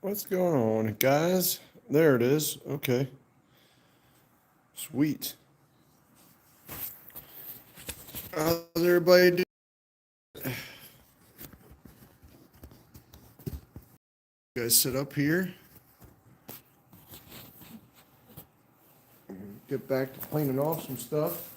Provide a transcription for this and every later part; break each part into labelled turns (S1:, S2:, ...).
S1: What's going on, guys? There it is. Okay. Sweet. How's everybody doing? You guys sit up here. Get back to cleaning off some stuff.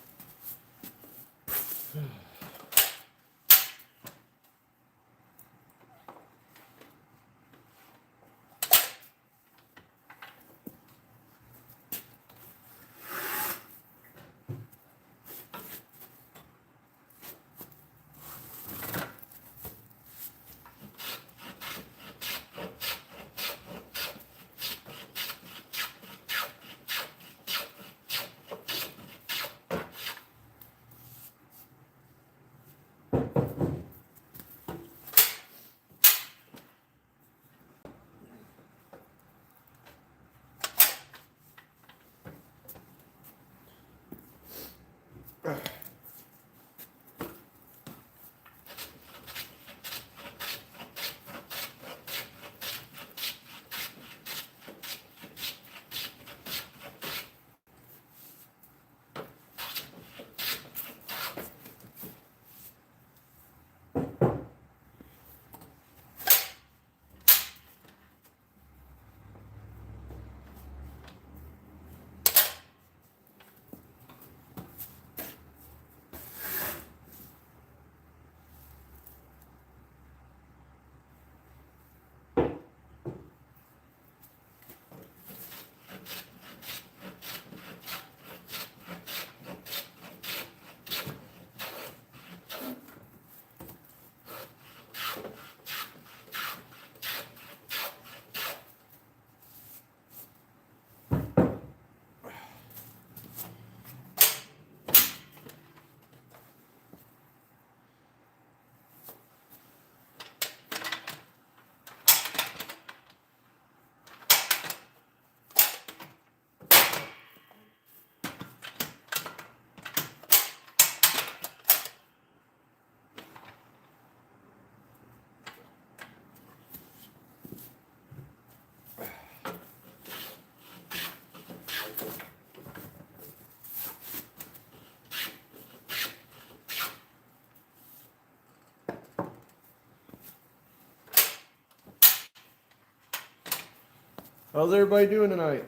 S1: How's everybody doing tonight?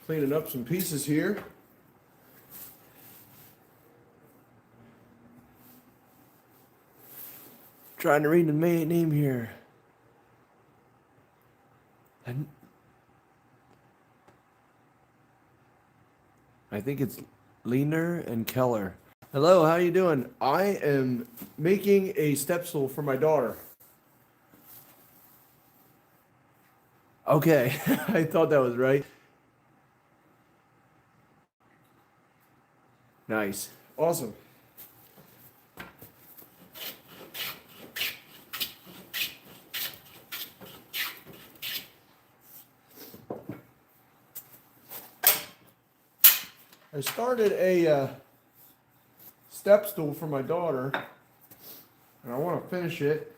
S1: Cleaning up some pieces here. Trying to read the main name here. I think it's Leaner and Keller. Hello, how you doing? I am making a step stool for my daughter. Okay, I thought that was right. Nice. Awesome. I started a step stool for my daughter, and I want to finish it.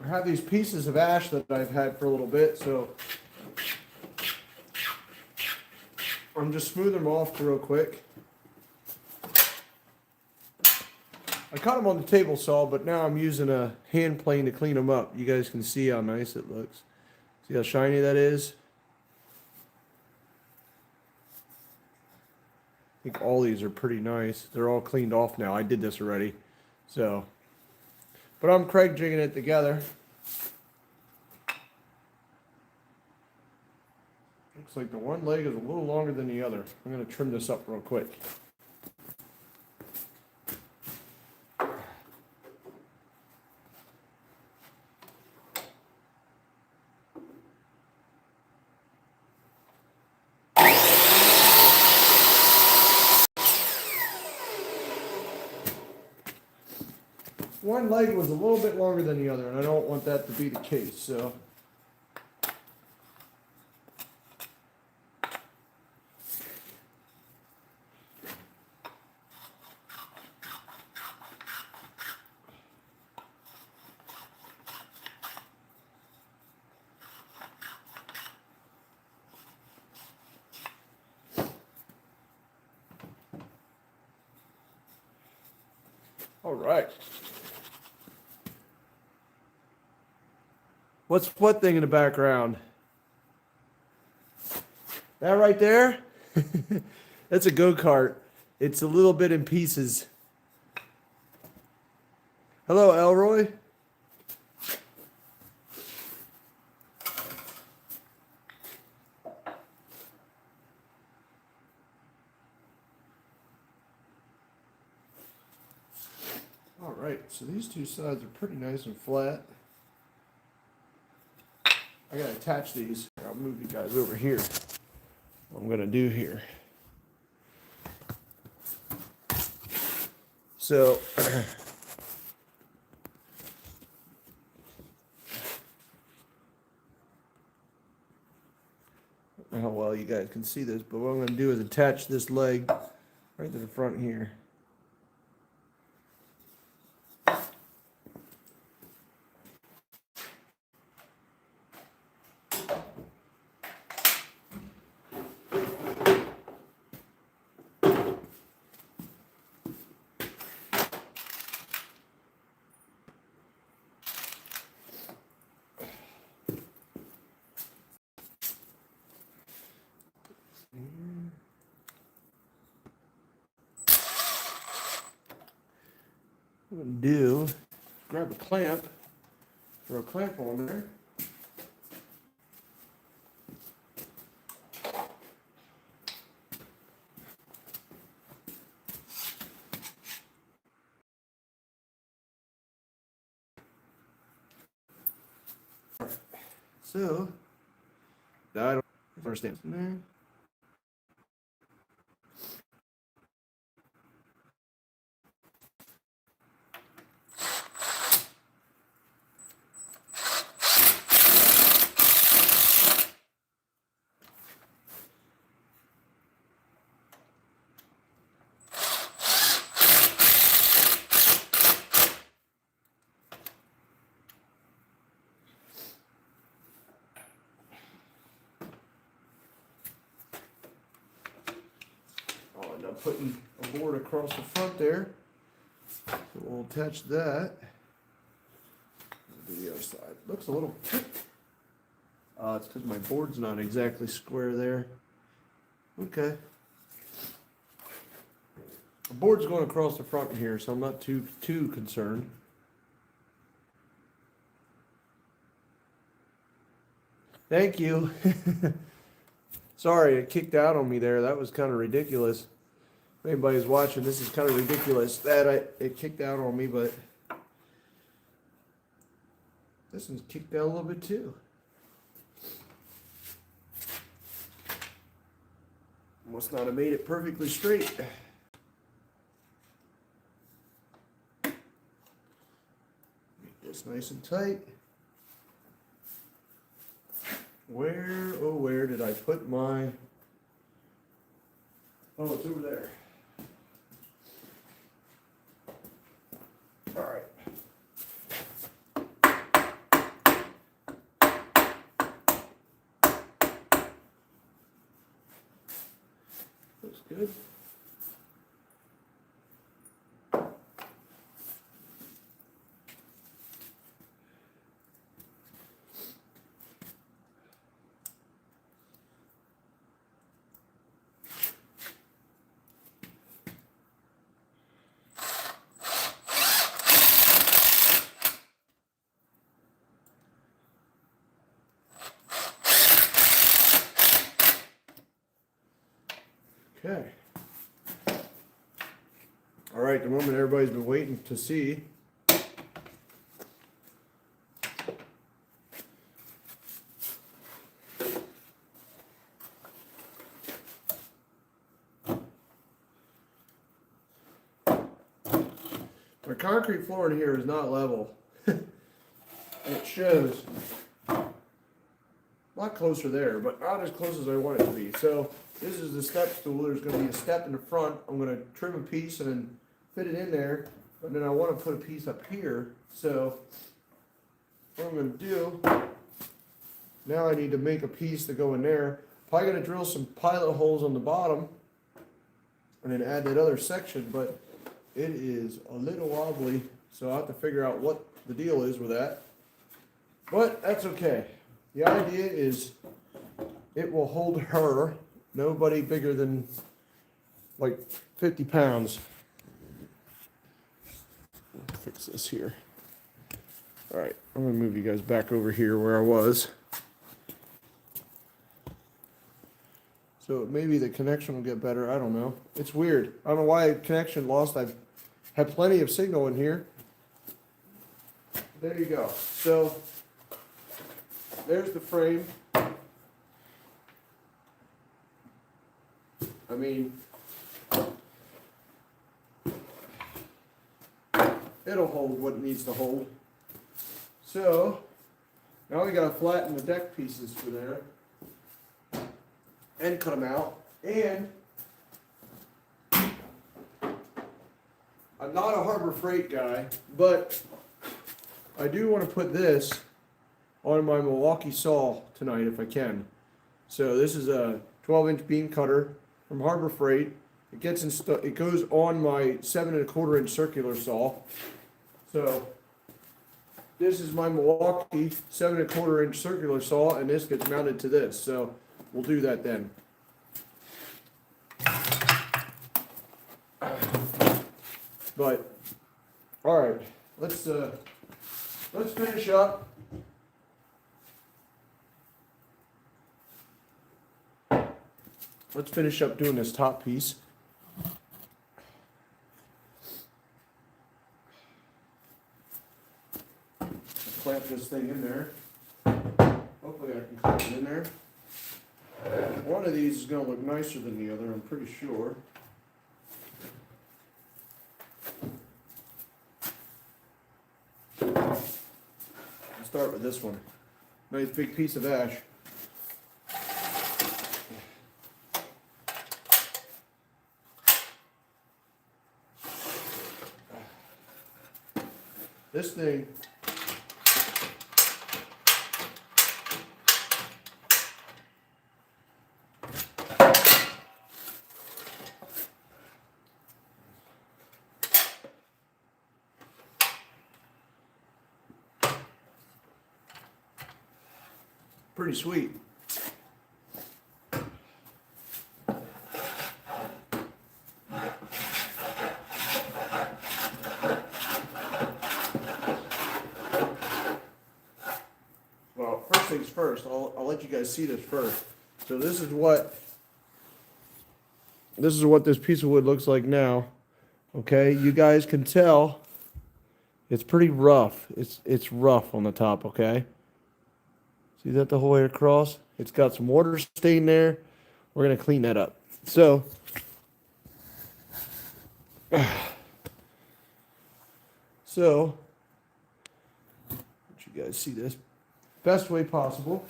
S1: I have these pieces of ash that I've had for a little bit, so I'm just smoothing them off real quick. I cut them on the table saw, but now I'm using a hand plane to clean them up. You guys can see how nice it looks. See how shiny that is? I think all these are pretty nice. They're all cleaned off now. I did this already. So, but I'm Craig jigging it together. Looks like the one leg is a little longer than the other. I'm going to trim this up real quick. One leg was a little bit longer than the other, and I don't want that to be the case, so All right. What's what thing in the background? That right there? That's a go-kart. It's a little bit in pieces. Hello, Elroy. All right, so these two sides are pretty nice and flat. I gotta attach these. I'll move you guys over here. What I'm gonna do here. So, I don't know how well you guys can see this, but what I'm gonna do is attach this leg right to the front here. What I'm gonna do, grab a clamp, throw a clamp on there. So, now I don't understand. I'll end up putting a board across the front there. So we'll attach that. Do the other side. Looks a little tipped. It's because my board's not exactly square there. Okay. The board's going across the front here, so I'm not too concerned. Thank you. Sorry, it kicked out on me there. That was kind of ridiculous. If anybody's watching, this is kind of ridiculous that it kicked out on me, but this one's kicked out a little bit too. Must not have made it perfectly straight. Make this nice and tight. Where, oh, where did I put my, oh, it's over there. All right. Looks good. Okay. All right, the moment everybody's been waiting to see. My concrete floor in here is not level. It shows a lot closer there, but not as close as I want it to be. So this is the step stool. There's going to be a step in the front. I'm going to trim a piece and then fit it in there. And then I want to put a piece up here. So what I'm going to do, now I need to make a piece to go in there. Probably going to drill some pilot holes on the bottom and then add that other section. But it is a little wobbly, so I'll have to figure out what the deal is with that. But that's okay. The idea is it will hold her, nobody bigger than like 50 pounds. Fix this here. All right, I'm gonna move you guys back over here where I was. So maybe the connection will get better, I don't know. It's weird. I don't know why connection lost. I've had plenty of signal in here. There you go. So there's the frame. I mean, it'll hold what it needs to hold. So now we gotta flatten the deck pieces for there and cut them out. And I'm not a Harbor Freight guy, but I do want to put this on my Milwaukee saw tonight if I can. So this is a 12-inch beam cutter from Harbor Freight. It gets it goes on my 7 1/4-inch circular saw. So this is my Milwaukee 7 1/4-inch circular saw, and this gets mounted to this. So we'll do that then. But all right, let's finish up. Let's finish up doing this top piece. Clamp this thing in there. Hopefully I can clamp it in there. One of these is going to look nicer than the other, I'm pretty sure. I'll start with this one. Nice big piece of ash. This thing pretty sweet. Well, first things first, I'll let you guys see this first. So this is what this piece of wood looks like now. Okay, you guys can tell it's pretty rough. It's rough on the top, okay? See that the whole way across? It's got some water stain there. We're going to clean that up. So, let you guys see this best way possible.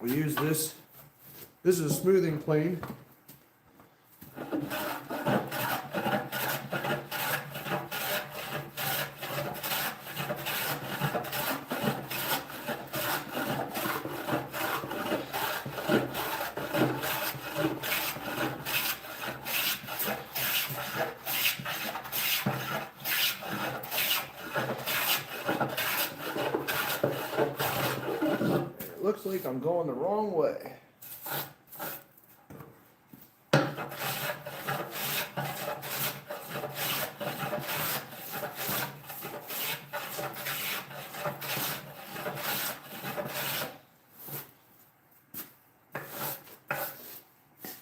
S1: We use this. This is a smoothing plane. Looks like I'm going the wrong way.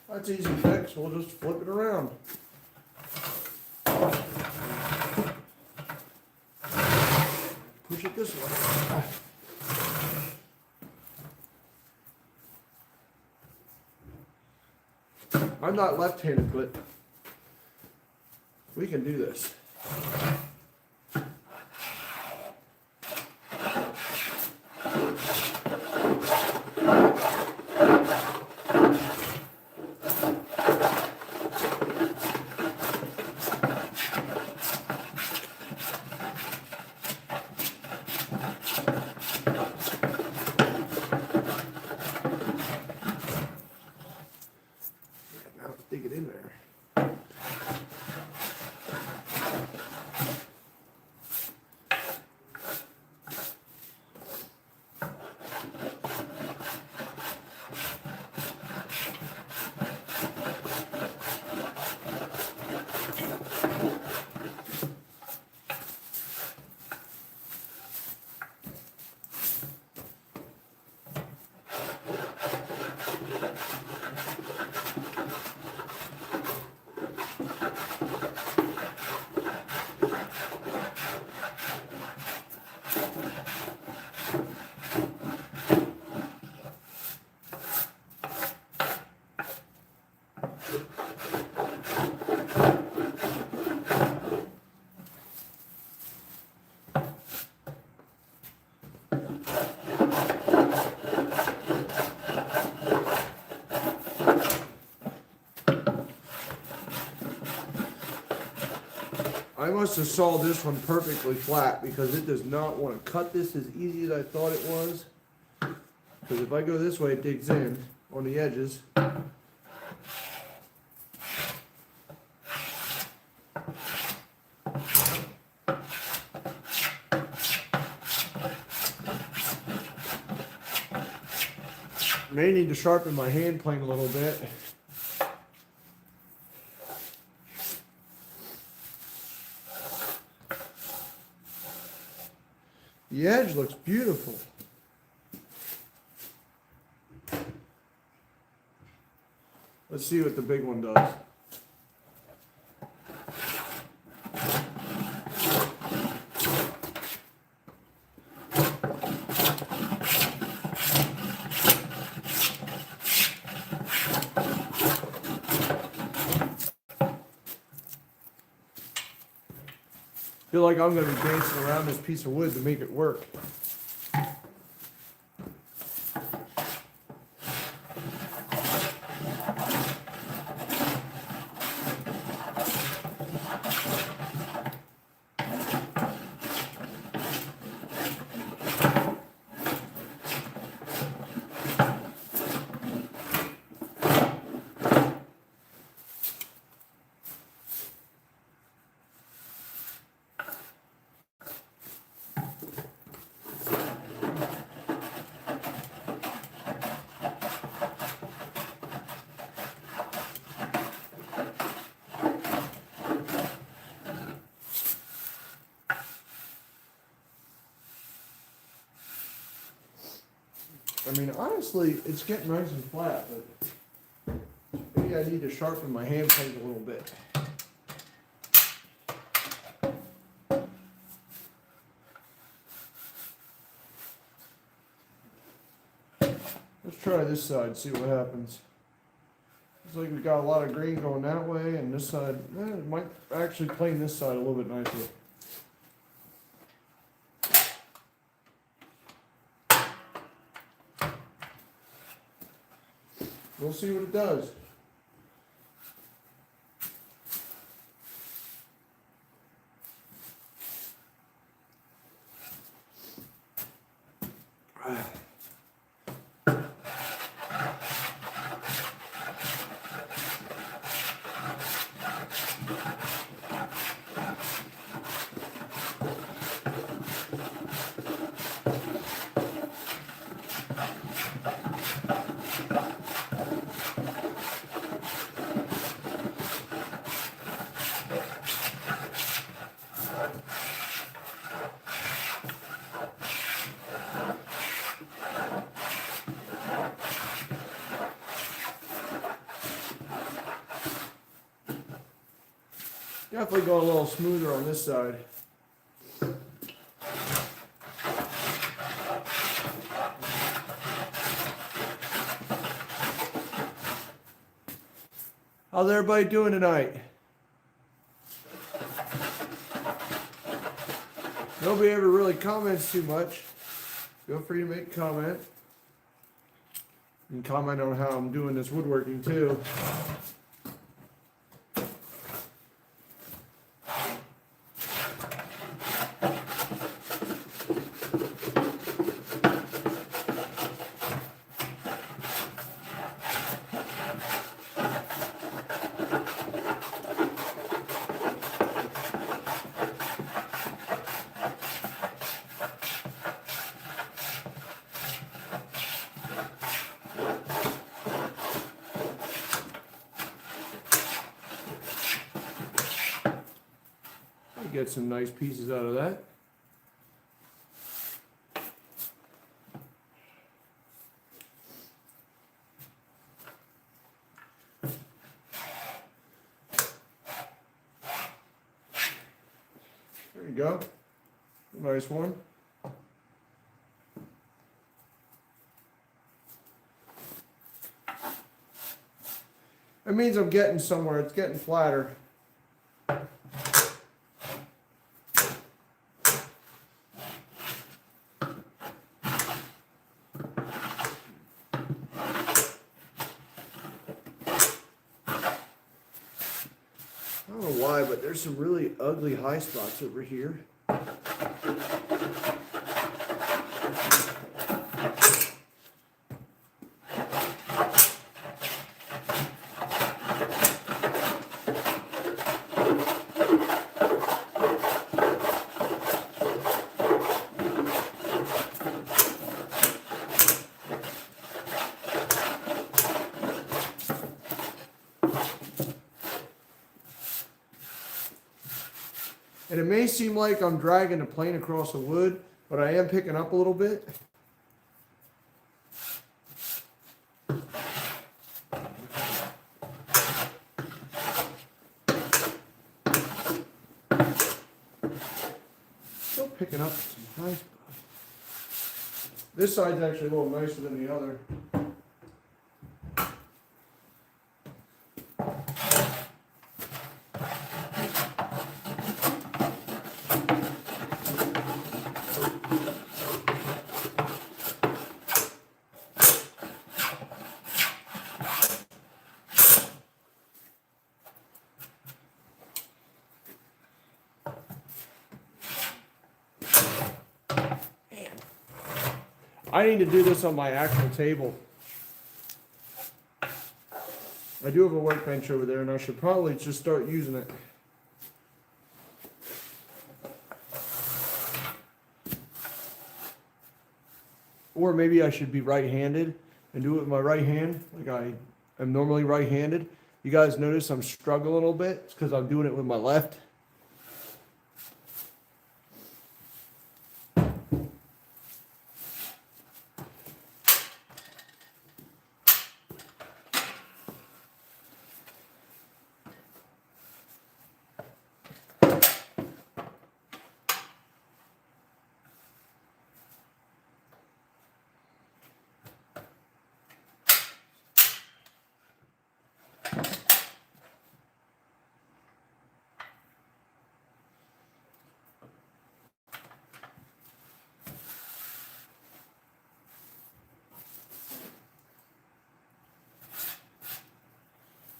S1: That's easy to fix. We'll just flip it around. Push it this way. I'm not left-handed, but we can do this. Dig it in there. must have sawed this one perfectly flat because it does not want to cut this as easy as I thought it was. Because if I go this way, it digs in on the edges. May need to sharpen my hand plane a little bit. The edge looks beautiful. Let's see what the big one does. I feel like I'm going to be dancing around this piece of wood to make it work. I mean, honestly, it's getting nice and flat, but maybe I need to sharpen my hand plane a little bit. Let's try this side, see what happens. Looks like we got a lot of green going that way, and this side, it might actually plane this side a little bit nicer. We'll see what it does. Definitely going a little smoother on this side. How's everybody doing tonight? Nobody ever really comments too much. Feel free to make a comment. You can comment on how I'm doing this woodworking too. Get some nice pieces out of that. There you go. A nice one. That means I'm getting somewhere. It's getting flatter. why, but there's some really ugly high spots over here. And it may seem like I'm dragging a plane across the wood, but I am picking up a little bit. Still picking up some nice stuff. This side's actually a little nicer than the other. I need to do this on my actual table. I do have a workbench over there, and I should probably just start using it. Or maybe I should be right-handed and do it with my right hand, like I am normally right-handed. You guys notice I'm struggling a little bit. It's because I'm doing it with my left.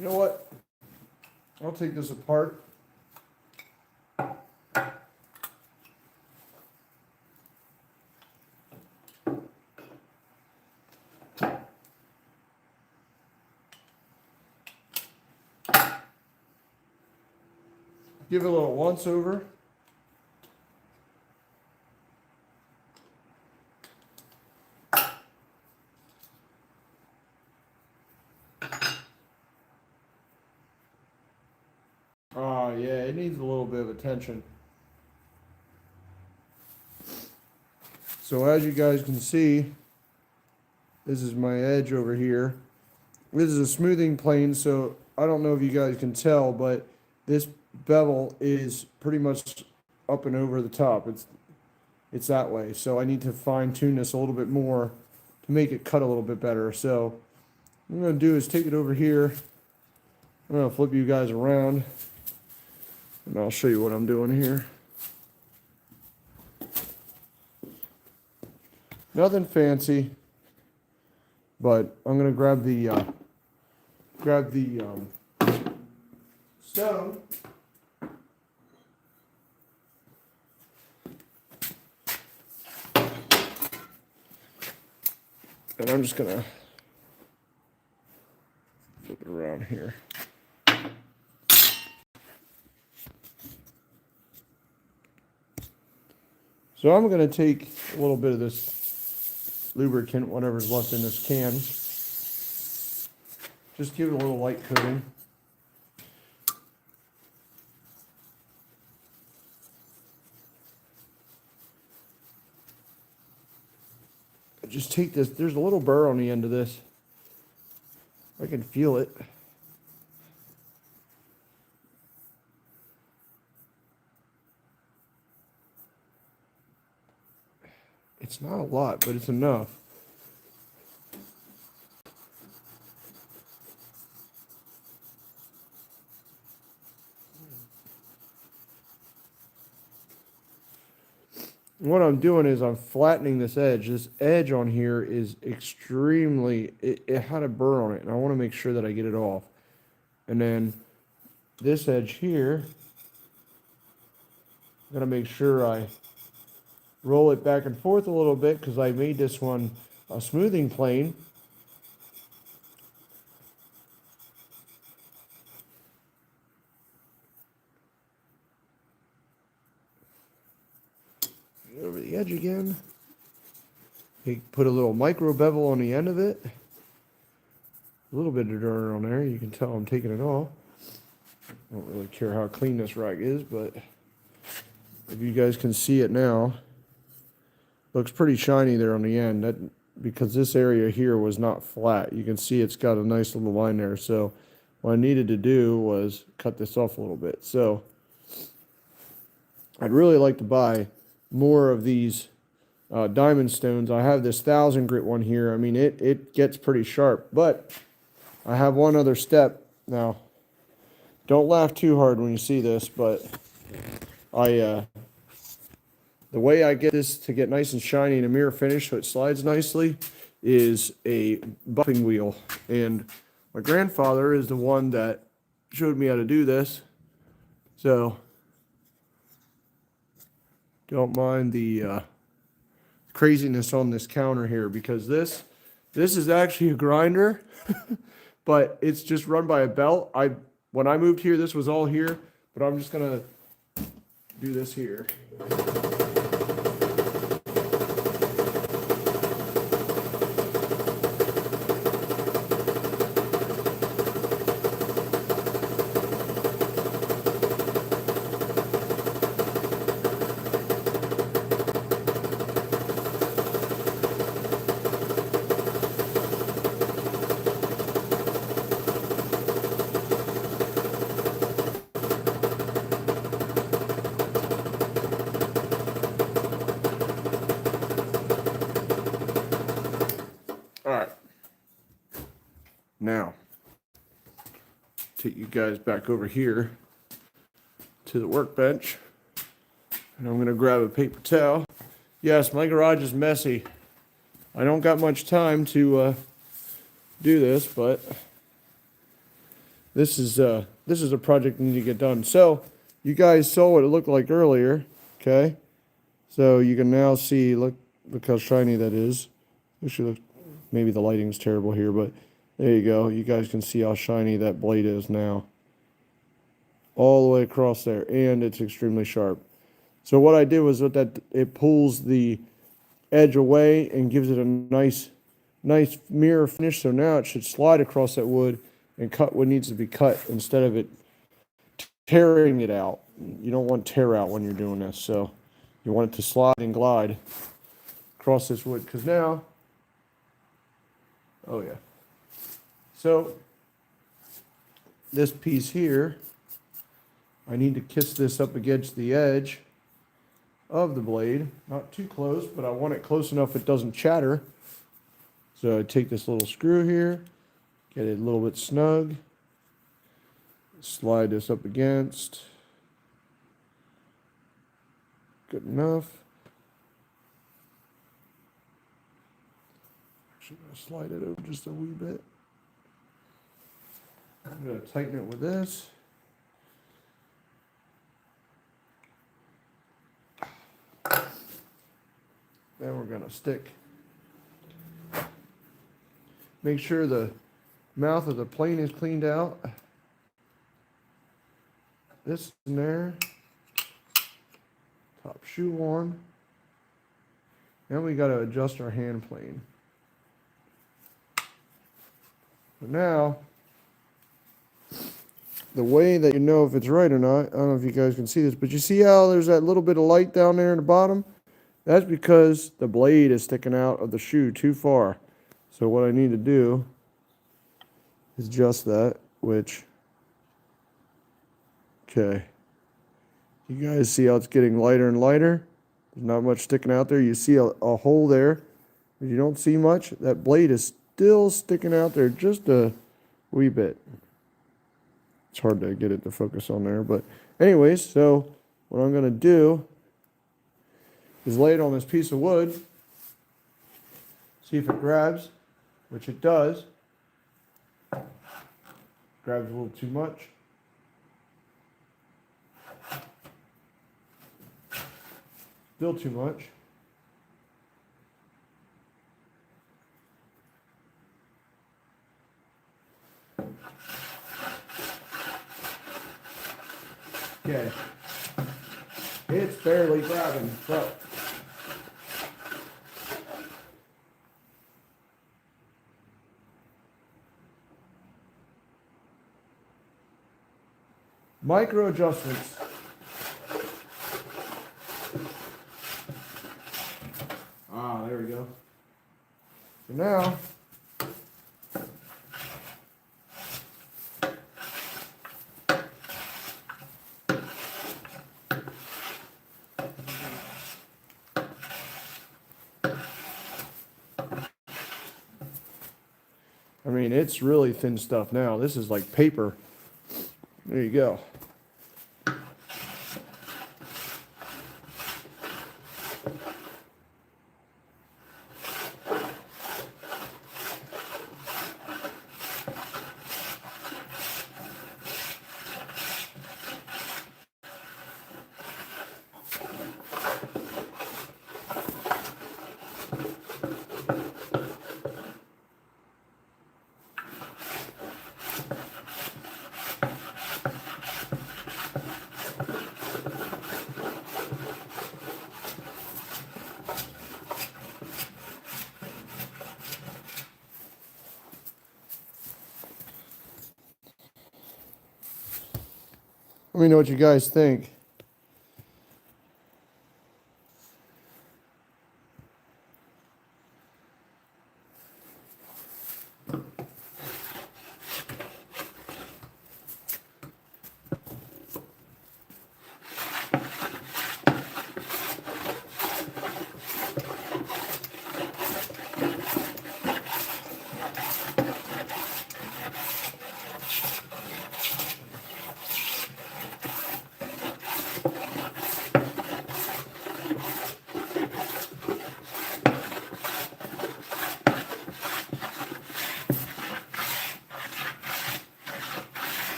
S1: You know what? I'll take this apart. Give it a little once over. Oh yeah, it needs a little bit of attention. So as you guys can see, this is my edge over here. This is a smoothing plane, so I don't know if you guys can tell, but this bevel is pretty much up and over the top. It's that way. So I need to fine tune this a little bit more to make it cut a little bit better. So what I'm going to do is take it over here. I'm going to flip you guys around, and I'll show you what I'm doing here. Nothing fancy, but I'm going to grab the stone. And I'm just going to flip it around here. So I'm going to take a little bit of this lubricant, whatever's left in this can. Just give it a little light coating. Just take this, there's a little burr on the end of this. I can feel it. It's not a lot, but it's enough. What I'm doing is I'm flattening this edge. This edge on here is extremely, it had a burr on it, and I want to make sure that I get it off. And then this edge here, I'm gonna make sure I roll it back and forth a little bit because I made this one a smoothing plane. Over the edge again. Put a little micro bevel on the end of it. A little bit of dirt on there. You can tell I'm taking it off. I don't really care how clean this rack is, but if you guys can see it now, looks pretty shiny there on the end. That because this area here was not flat. You can see it's got a nice little line there. So what I needed to do was cut this off a little bit. So I'd really like to buy more of these diamond stones. I have this 1000 grit one here. I mean, it gets pretty sharp, but I have one other step. Now, don't laugh too hard when you see this, but the way I get this to get nice and shiny in a mirror finish so it slides nicely is a buffing wheel. And my grandfather is the one that showed me how to do this. So don't mind the craziness on this counter here, because this is actually a grinder, but it's just run by a belt. When I moved here, this was all here, but I'm just gonna do this here. All right. Now, take you guys back over here to the workbench, and I'm gonna grab a paper towel. Yes, my garage is messy. I don't got much time to do this, but this is a project I need to get done. So you guys saw what it looked like earlier, okay? So you can now see, look how shiny that is. Actually, maybe the lighting's terrible here, but there you go. You guys can see how shiny that blade is now. All the way across there, and it's extremely sharp. So what I did was with that, it pulls the edge away and gives it a nice mirror finish. So now it should slide across that wood and cut what needs to be cut instead of it tearing it out. You don't want tear out when you're doing this. So you want it to slide and glide across this wood, because now, oh yeah. So this piece here, I need to kiss this up against the edge of the blade. Not too close, but I want it close enough it doesn't chatter. So I take this little screw here, get it a little bit snug, slide this up against. Good enough. Actually, I'm gonna slide it over just a wee bit. I'm gonna tighten it with this. Then we're gonna stick. Make sure the mouth of the plane is cleaned out. This in there. Top shoe on. Then we gotta adjust our hand plane. But now, the way that you know if it's right or not, I don't know if you guys can see this, but you see how there's that little bit of light down there in the bottom? That's because the blade is sticking out of the shoe too far. So what I need to do is adjust that, which, okay. You guys see how it's getting lighter and lighter? There's not much sticking out there. You see a hole there, but you don't see much. That blade is still sticking out there just a wee bit. It's hard to get it to focus on there, but anyways, so what I'm gonna do is lay it on this piece of wood, see if it grabs, which it does. Grabs a little too much. Still too much. Okay. It's barely grabbing, but micro adjustments. Ah, there we go. So now, I mean, it's really thin stuff now. This is like paper. There you go. Let me know what you guys think.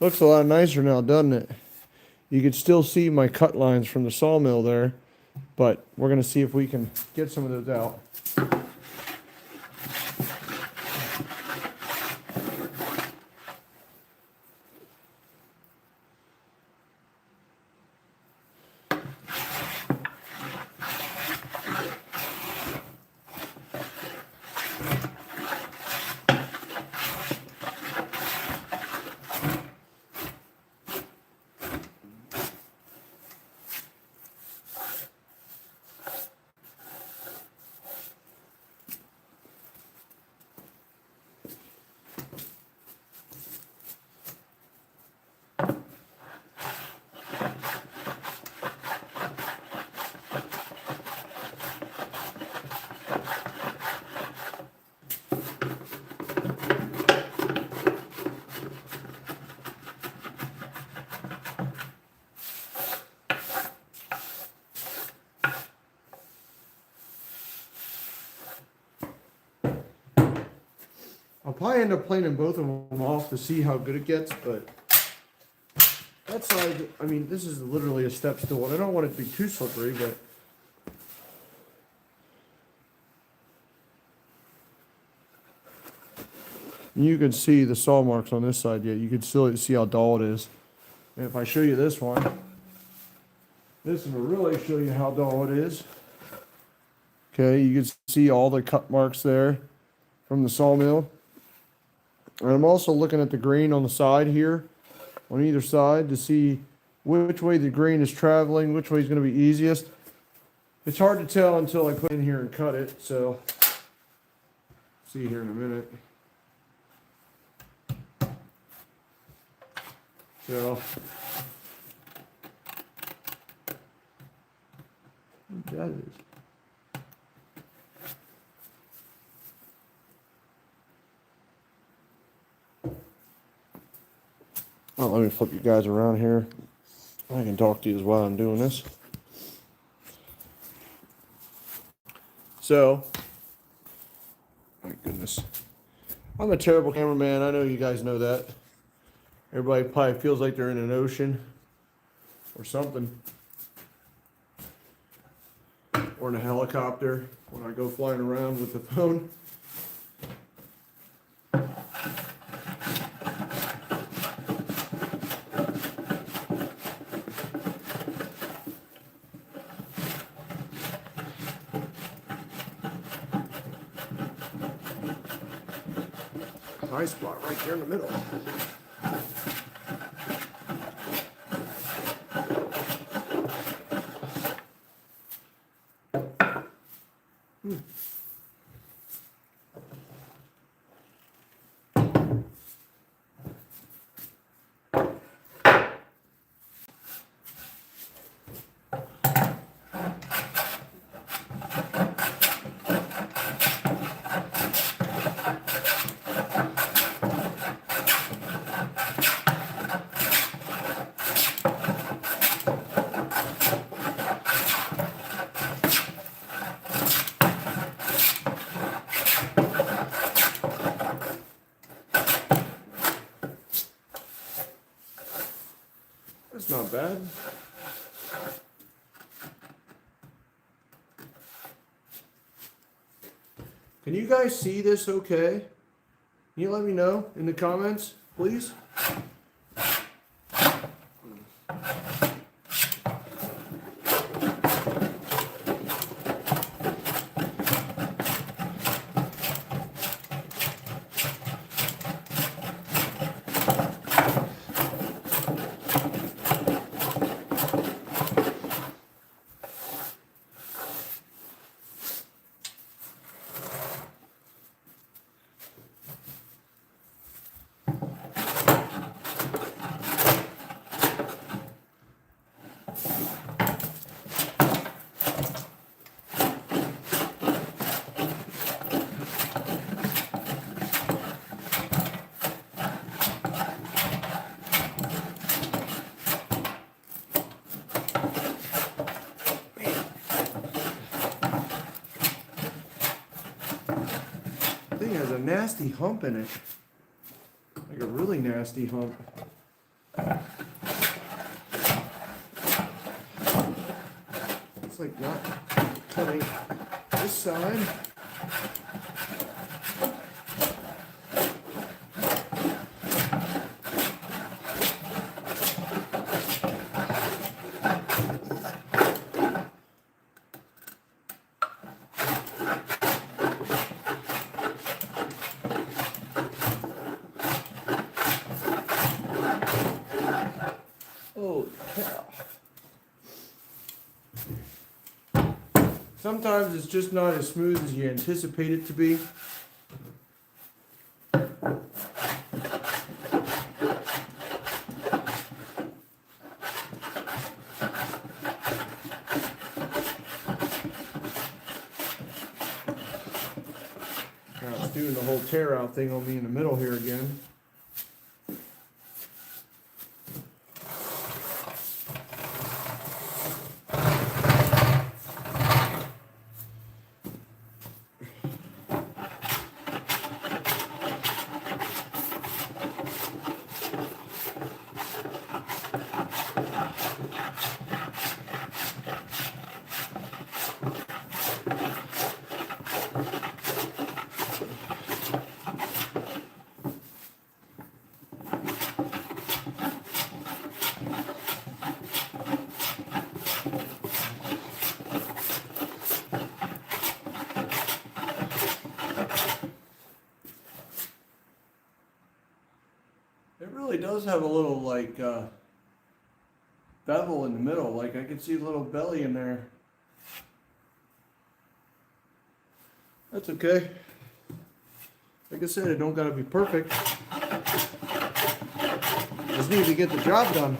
S1: Looks a lot nicer now, doesn't it? You can still see my cut lines from the sawmill there, but we're going to see if we can get some of those out. I'll probably end up planing both of them off to see how good it gets, but that side, I mean, this is literally a step stool, and I don't want it to be too slippery, but you can see the saw marks on this side yet. You can still see how dull it is. And if I show you this one, this will really show you how dull it is. Okay, you can see all the cut marks there from the sawmill. And I'm also looking at the grain on the side here, on either side, to see which way the grain is traveling, which way is going to be easiest. It's hard to tell until I put it in here and cut it, so see here in a minute. So that is. Oh, let me flip you guys around here. I can talk to you while I'm doing this. So, my goodness. I'm a terrible cameraman. I know you guys know that. Everybody probably feels like they're in an ocean or something. Or in a helicopter when I go flying around with the phone. High spot right there in the middle. That's not bad. Can you guys see this okay? Can you let me know in the comments, please? Thing has a nasty hump in it. Like a really nasty hump. It's like not cutting this side. Sometimes it's just not as smooth as you anticipate it to be. Now it's doing the whole tear out thing on me in the middle here again. It really does have a little like bevel in the middle, like I can see a little belly in there. That's okay. Like I said, it don't gotta be perfect. Just need to get the job done.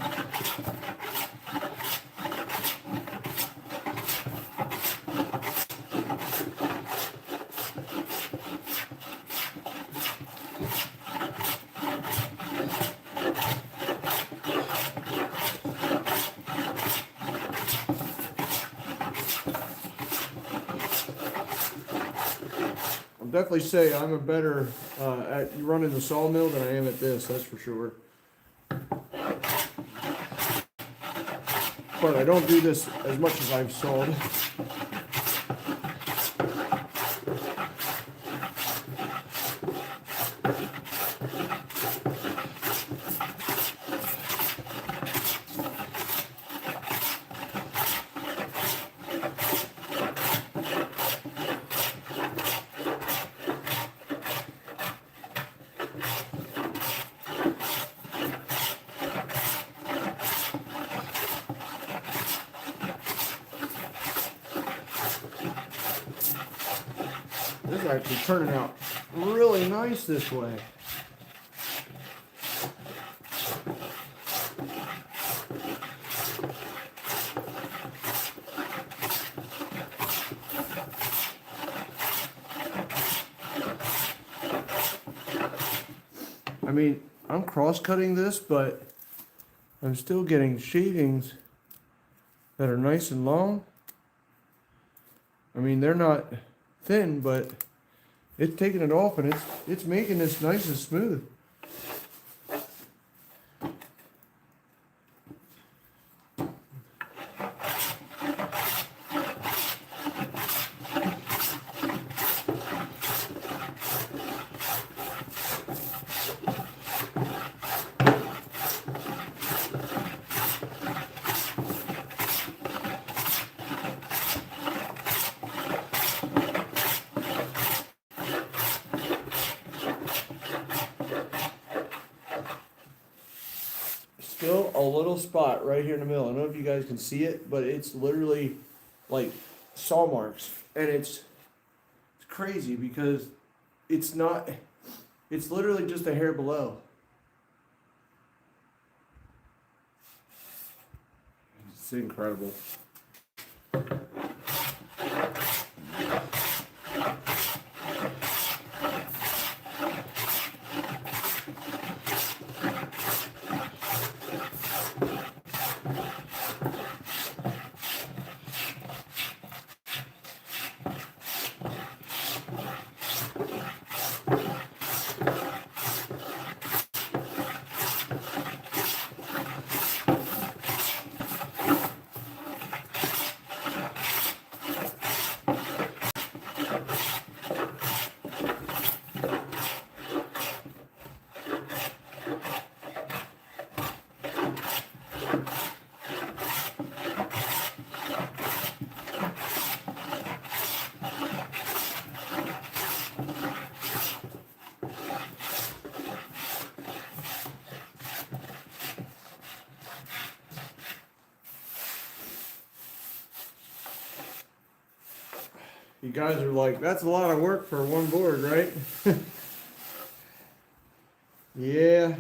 S1: definitely say I'm a better at running the sawmill than I am at this, that's for sure. But I don't do this as much as I've sawed. This is actually turning out really nice this way. I mean, I'm cross-cutting this, but I'm still getting shavings that are nice and long. I mean, they're not thin, but it's taking it off and it's making this nice and smooth. Still a little spot right here in the middle. I don't know if you guys can see it, but it's literally like saw marks. And it's crazy because it's not, it's literally just a hair below. It's incredible. You guys are like, that's a lot of work for one board, right? Yeah.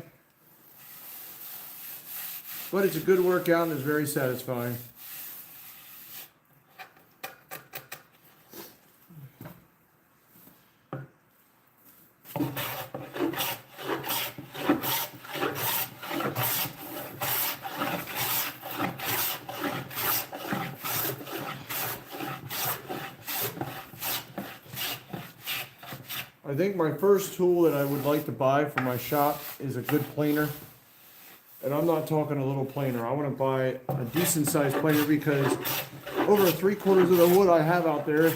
S1: But it's a good workout and it's very satisfying. I think my first tool that I would like to buy for my shop is a good planer. And I'm not talking a little planer. I want to buy a decent sized planer because over 3/4 of the wood I have out there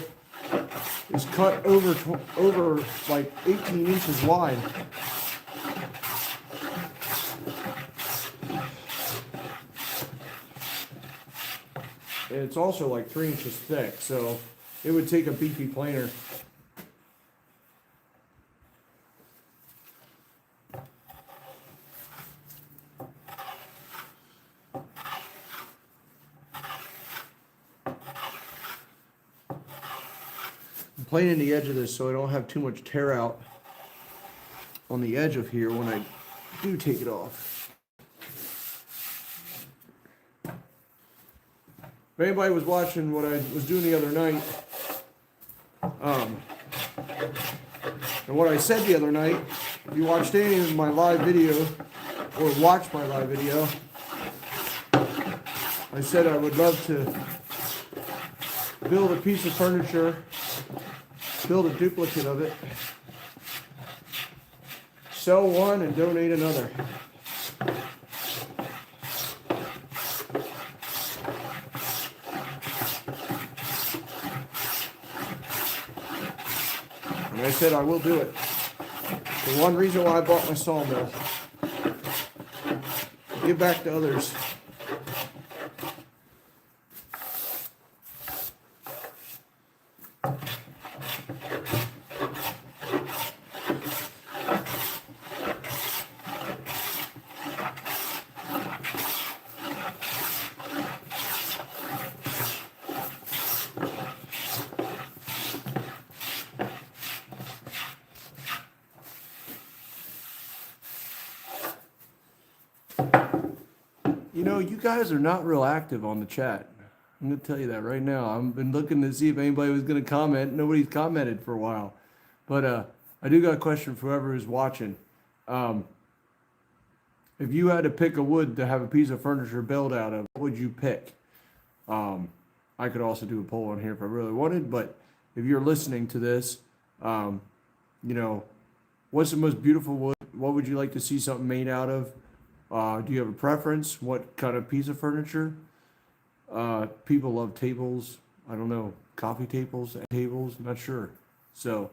S1: is cut over like 18 inches wide. And it's also like 3 inches thick, so it would take a beefy planer. Planing the edge of this so I don't have too much tear out on the edge of here when I do take it off. If anybody was watching what I was doing the other night, and what I said the other night, if you watched any of my live video, or watched my live video, I said I would love to build a piece of furniture build a duplicate of it, sell one and donate another. And I said I will do it. The one reason why I bought my sawmill. Give back to others. You know, you guys are not real active on the chat. I'm going to tell you that right now. I've been looking to see if anybody was going to comment. Nobody's commented for a while. But I do got a question for whoever is watching. If you had to pick a wood to have a piece of furniture built out of, what would you pick? I could also do a poll on here if I really wanted, but if you're listening to this, you know, what's the most beautiful wood? What would you like to see something made out of? Do you have a preference? What kind of piece of furniture? People love tables. I don't know, coffee tables, not sure. So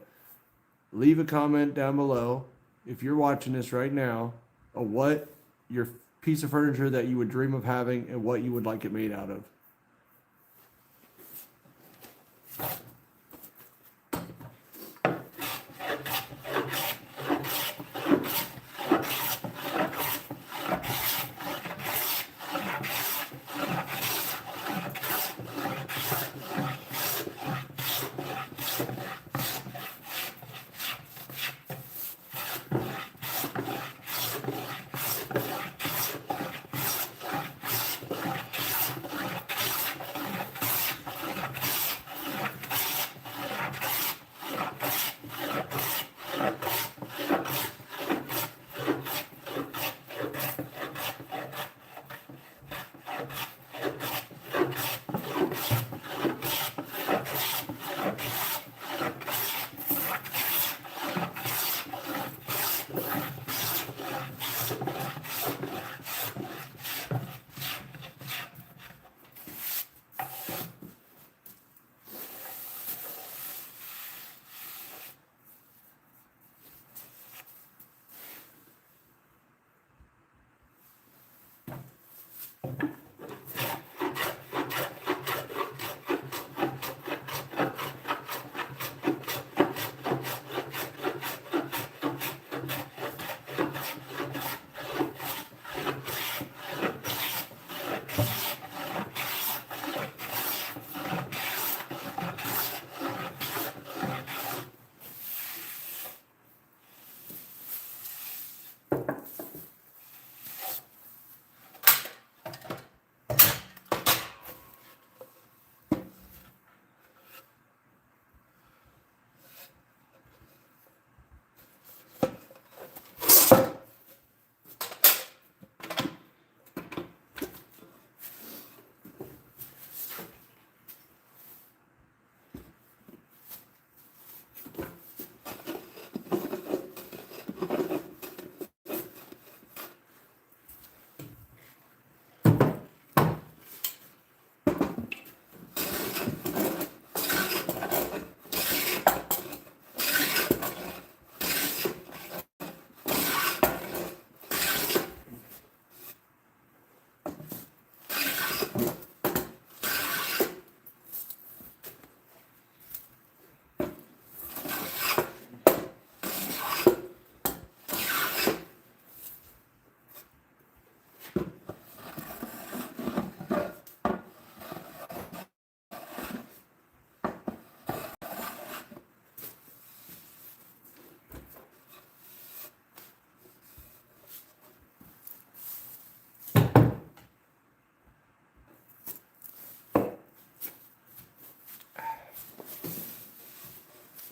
S1: leave a comment down below if you're watching this right now of what your piece of furniture that you would dream of having and what you would like it made out of.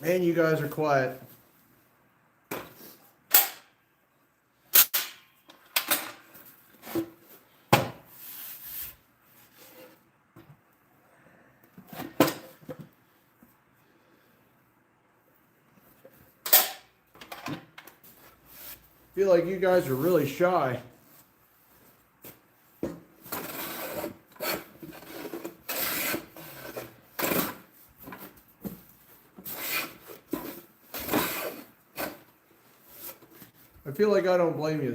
S1: Man, you guys are quiet. feel like you guys are really shy. I feel like I don't blame you.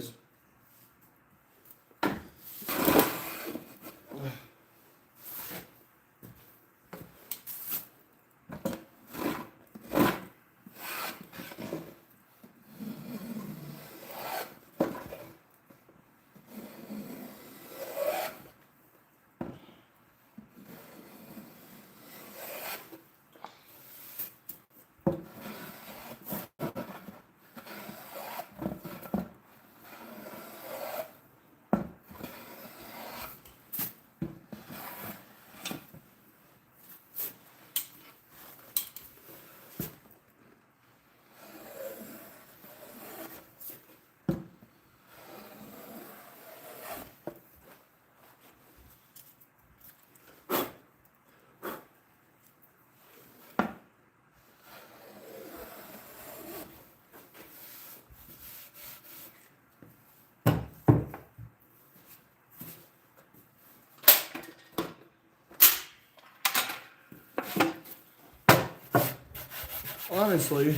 S1: Honestly,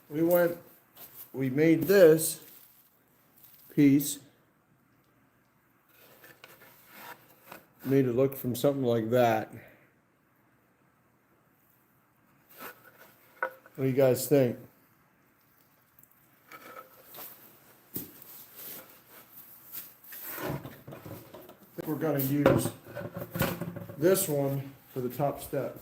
S1: we made this piece, made it look from something like that. What do you guys think? I think we're gonna use this one for the top step.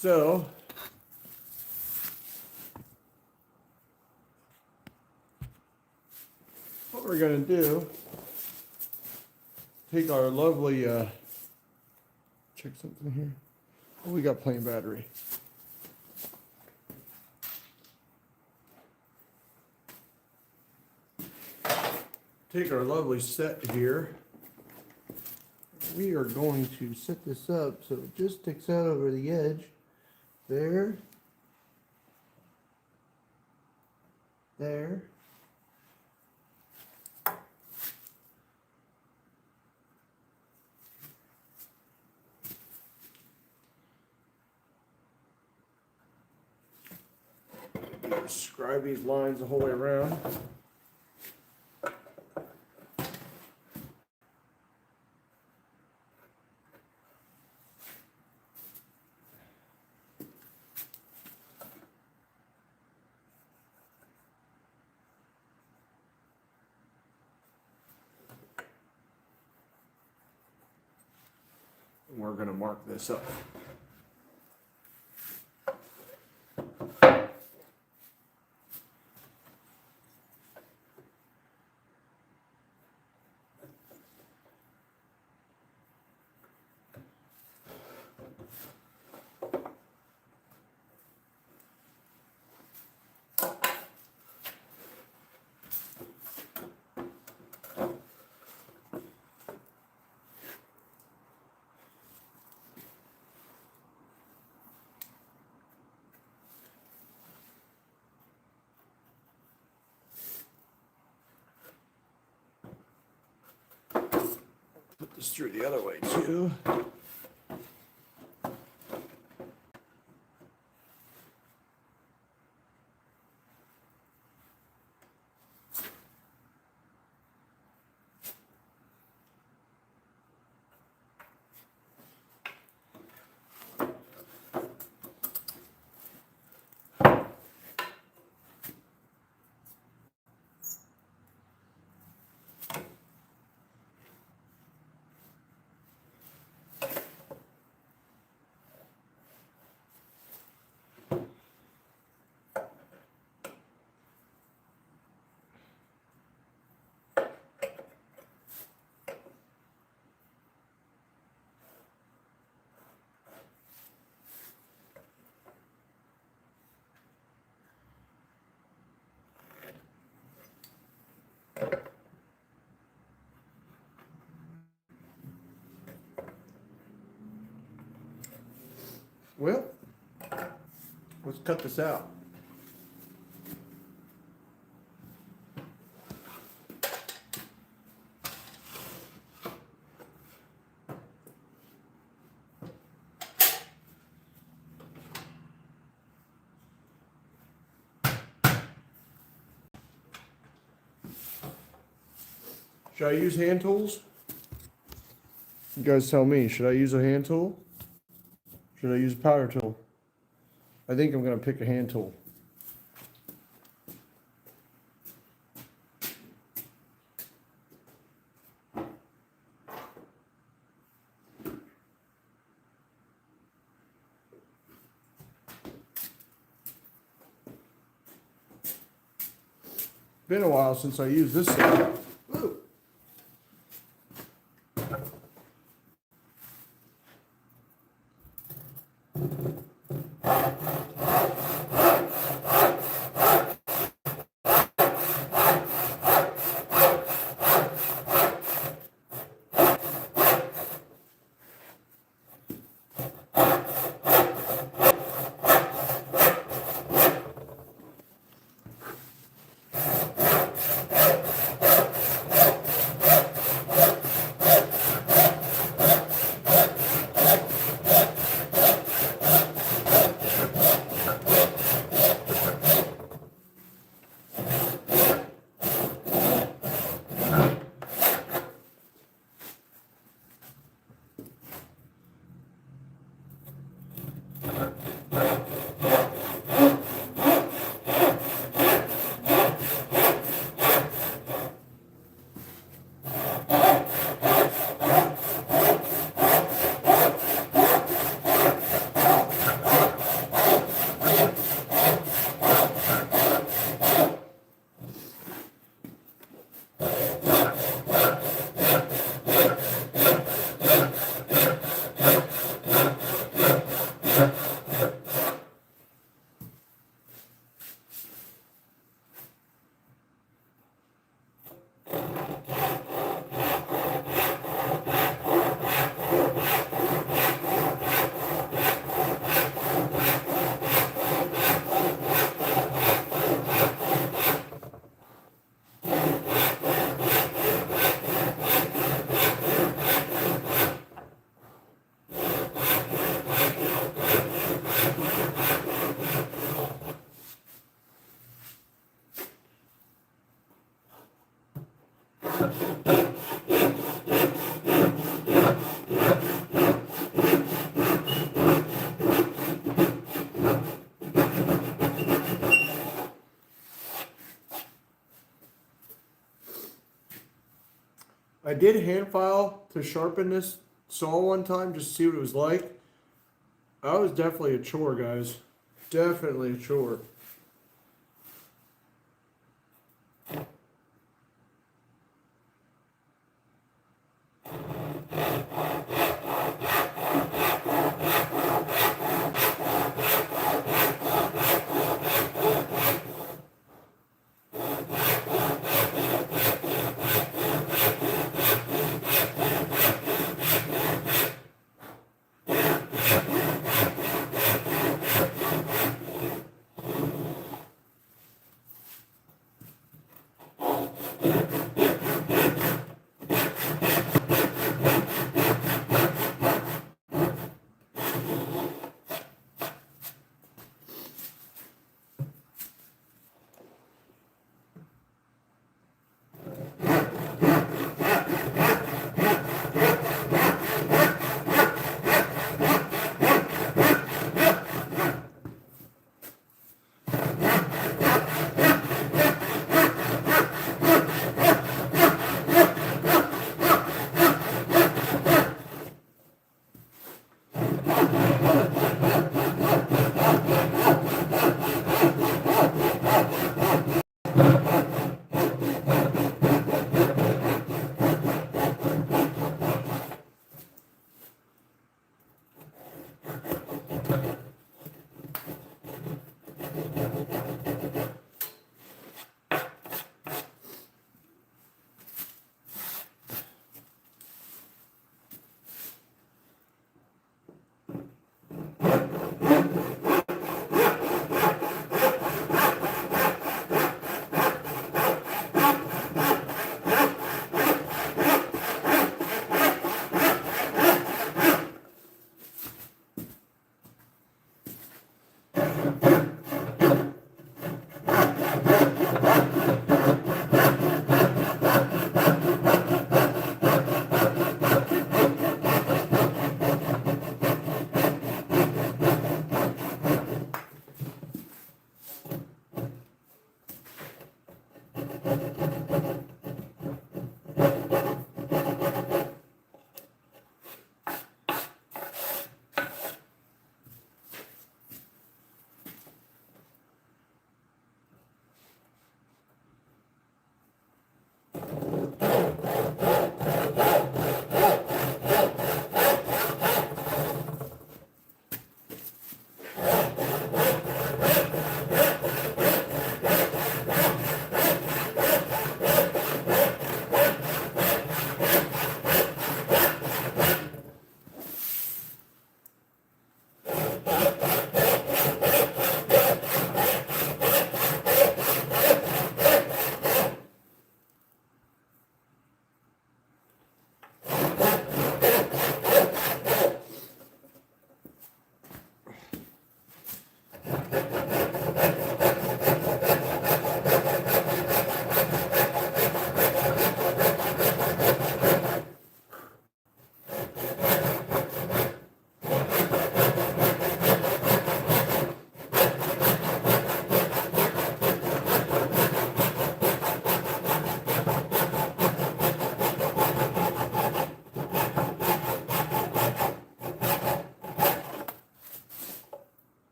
S1: So, what we're going to do, take our lovely, check something here. Oh, we got plain battery. Take our lovely set here. We are going to set this up so it just sticks out over the edge. There. There. Scribe these lines the whole way around. We're going to mark this up. Put this through the other way too. Well, let's cut this out. Should I use hand tools? You guys tell me, should I use a hand tool? Should I use a power tool? I think I'm going to pick a hand tool. Been a while since I used this stuff. Ooh. I did hand file to sharpen this saw one time just to see what it was like. That was definitely a chore, guys. Definitely a chore.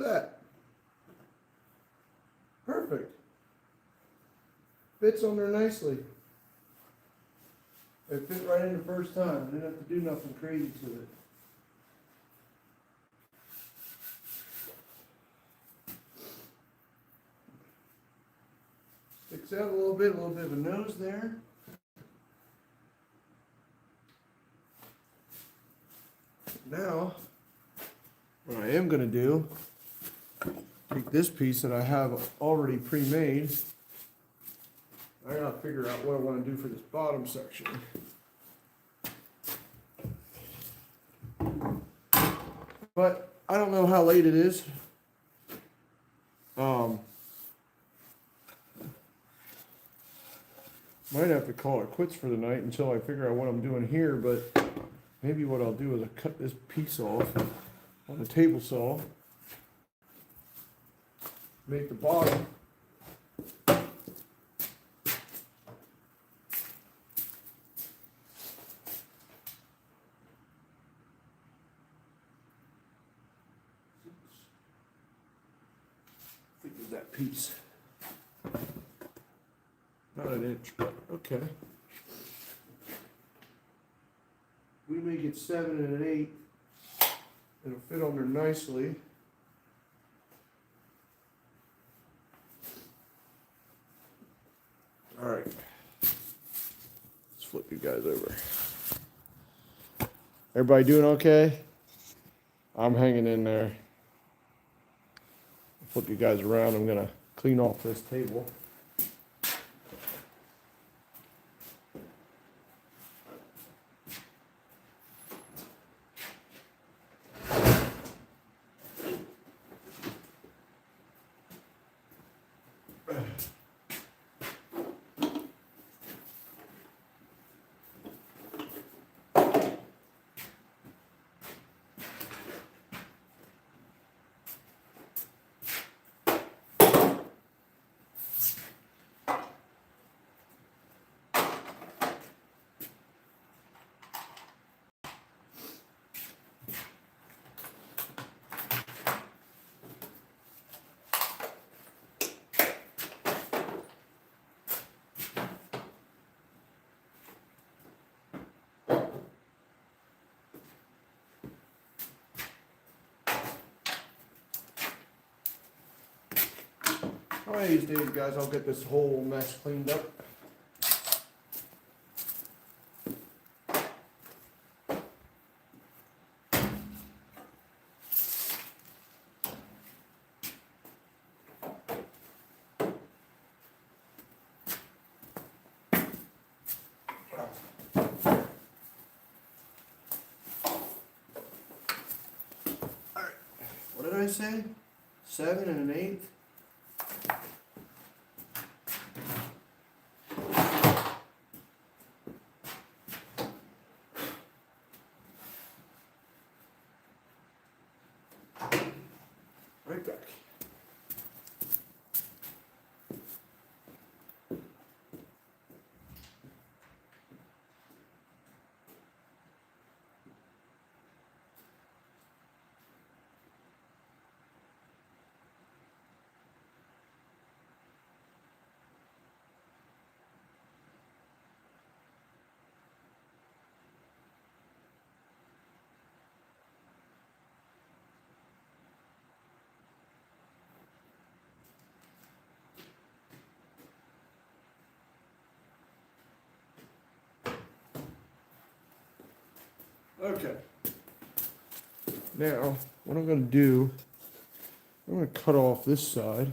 S1: at that. Perfect. Fits on there nicely. It fit right in the first time. Didn't have to do nothing crazy to it. Sticks out a little bit of a nose there. Now, what I am going to do, take this piece that I have already pre-made. I gotta figure out what I want to do for this bottom section. But I don't know how late it is. Might have to call it quits for the night until I figure out what I'm doing here, but maybe what I'll do is I cut this piece off on the table saw. Make the bottom. That piece. Not an inch, but okay. We make it 7 1/8. It'll fit on there nicely. All right. Let's flip you guys over. Everybody doing okay? I'm hanging in there. Flip you guys around. I'm gonna clean off this table. One of these days, guys, I'll get this whole mess cleaned up. All right, what did I say? 7 1/8. Right back. Okay. Now, what I'm going to do, I'm going to cut off this side.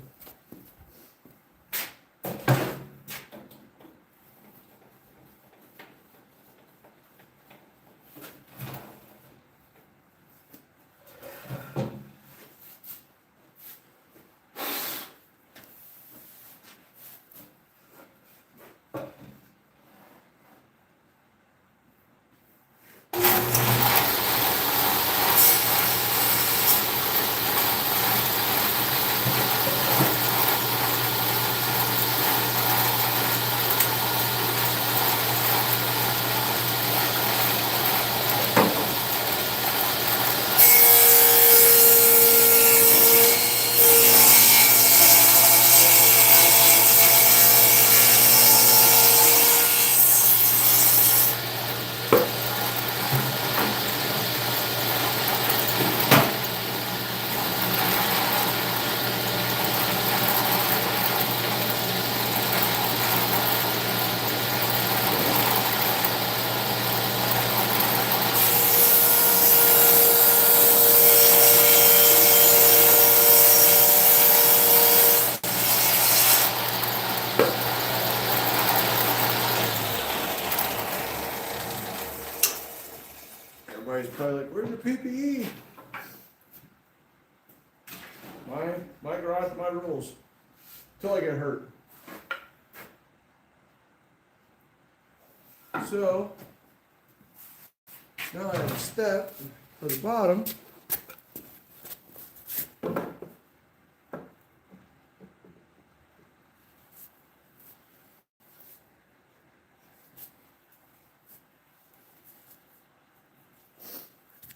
S1: PPE. My garage, my rules. Till I get hurt. So now I have a step for the bottom.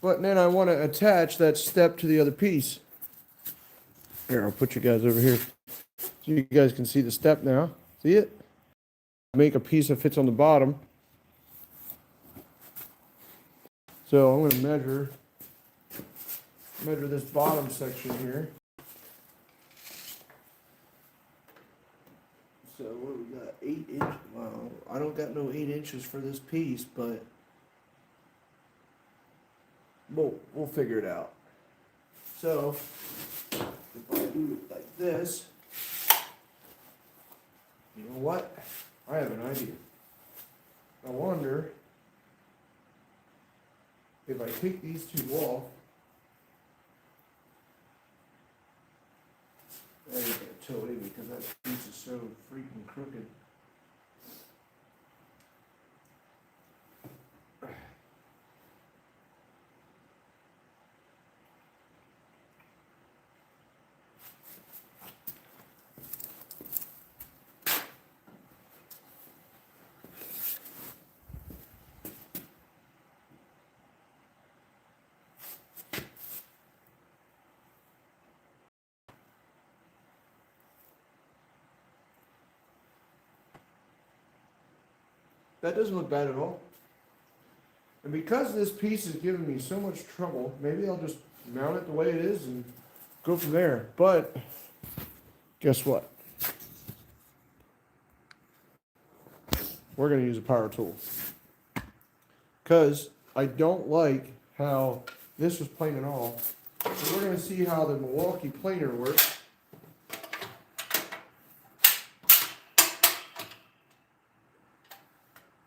S1: But then I want to attach that step to the other piece. Here, I'll put you guys over here so you guys can see the step now. See it? Make a piece that fits on the bottom. So I'm going to measure this bottom section here. So what do we got? 8 inches. Wow, I don't got no 8 inches for this piece, but we'll figure it out. So if I do it like this, you know what? I have an idea. I wonder if I take these two off. I ain't gonna tow it in because that piece is so freaking crooked. That doesn't look bad at all. And because this piece is giving me so much trouble, maybe I'll just mount it the way it is and go from there. But guess what? We're going to use a power tool. Because I don't like how this was planing off. So we're going to see how the Milwaukee planer works.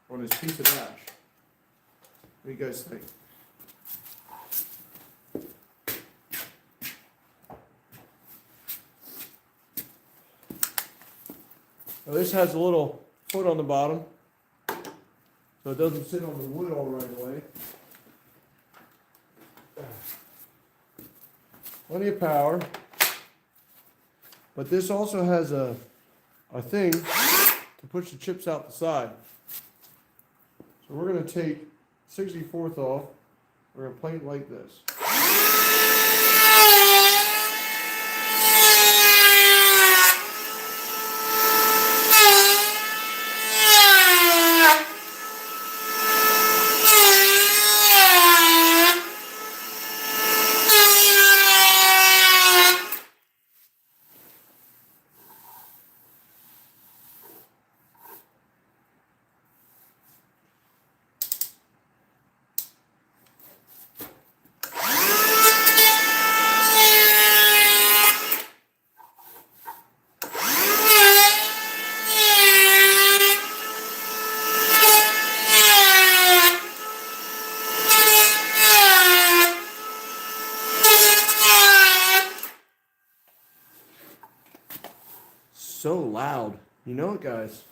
S1: On this piece of ash. What do you guys think? Now this has a little foot on the bottom, so it doesn't sit on the wood all right away. Plenty of power. But this also has a thing to push the chips out the side. So we're going to take 64th off. We're going to plane it like this. So loud. You know it, guys.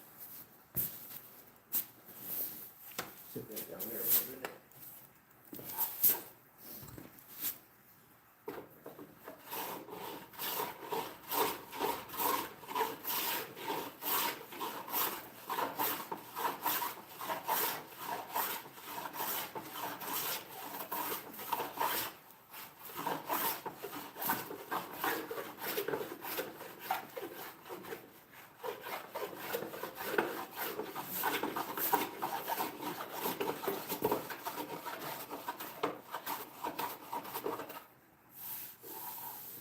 S1: Sit that down there for a minute.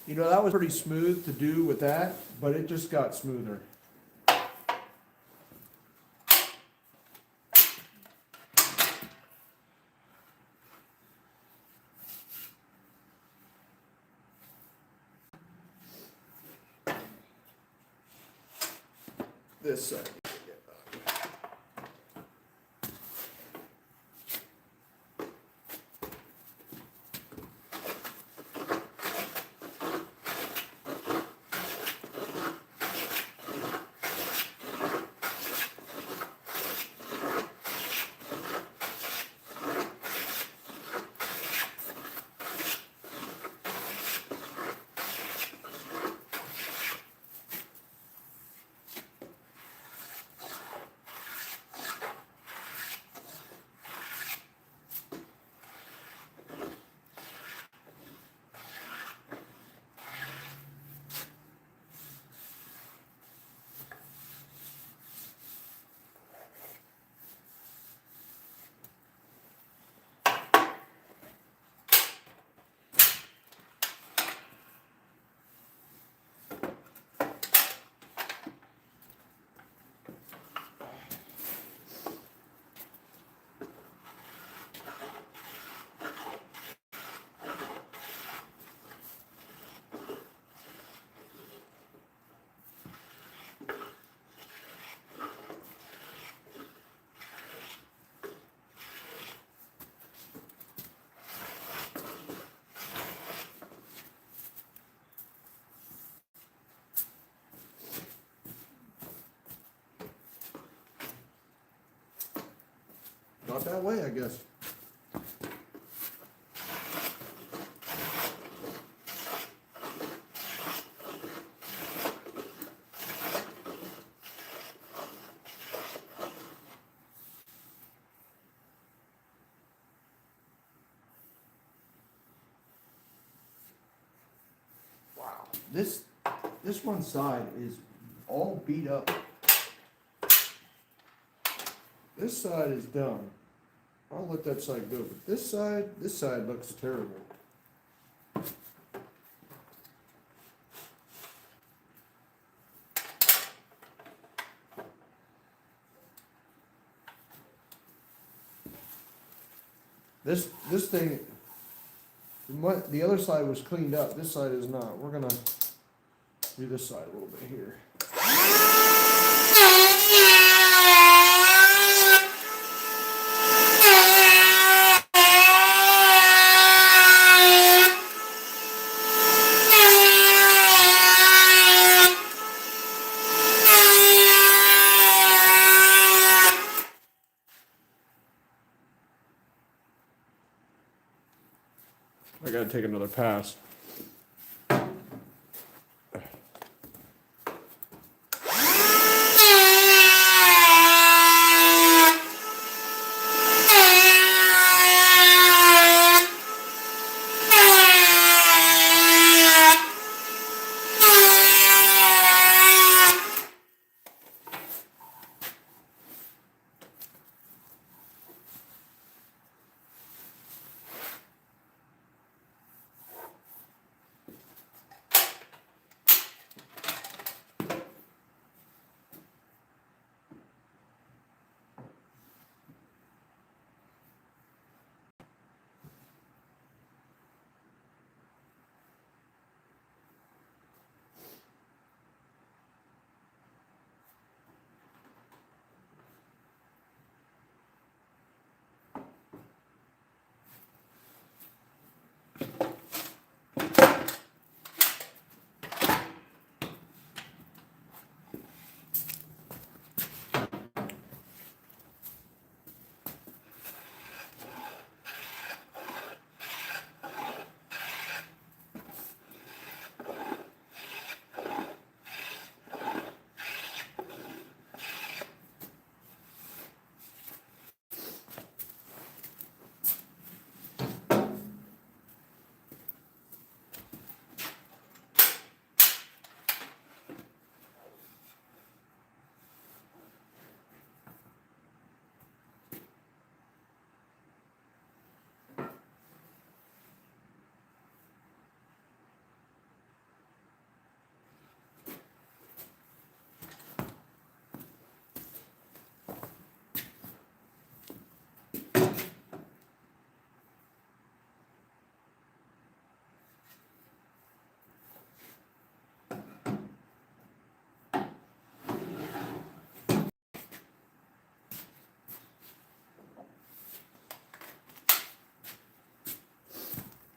S1: You know, that was pretty smooth to do with that, but it just got smoother. This side. Not that way, I guess. Wow, this one side is all beat up. This side is done. I'll let that side go, but this side looks terrible. This thing, the other side was cleaned up. This side is not. We're gonna do this side a little bit here. I gotta take another pass.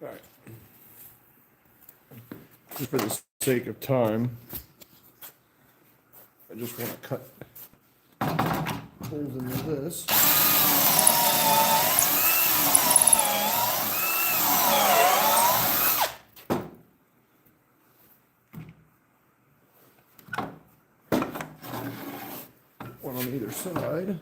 S1: All right. Just for the sake of time, I just want to cut holes into this. One on either side.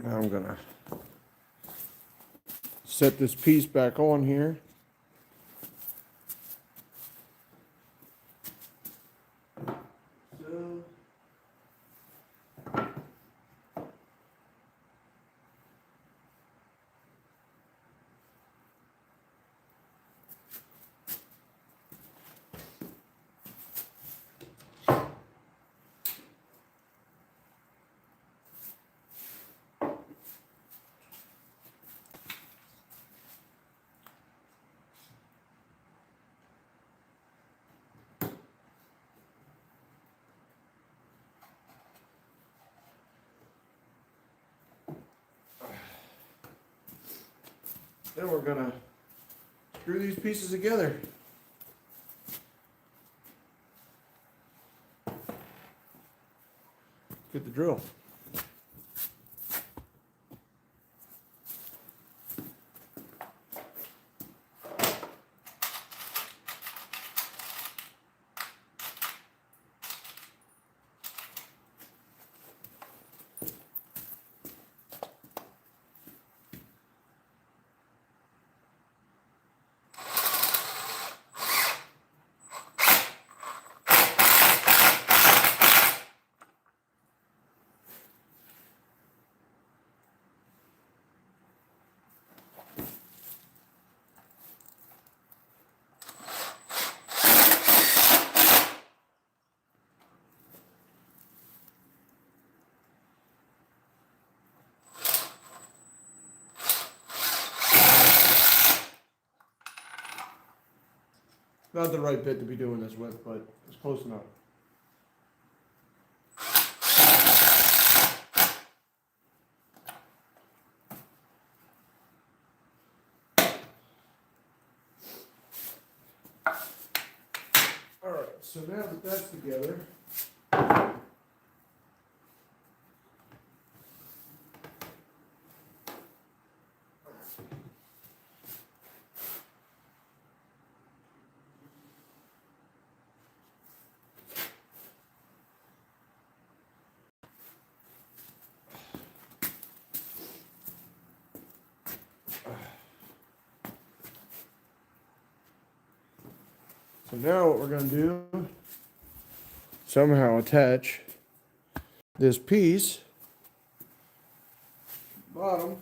S1: Now I'm gonna set this piece back on here. So Then we're gonna screw these pieces together. Get the drill. Not the right bit to be doing this with, but it's close enough. Alright, so now that that's together, so now what we're going to do, somehow attach this piece, bottom,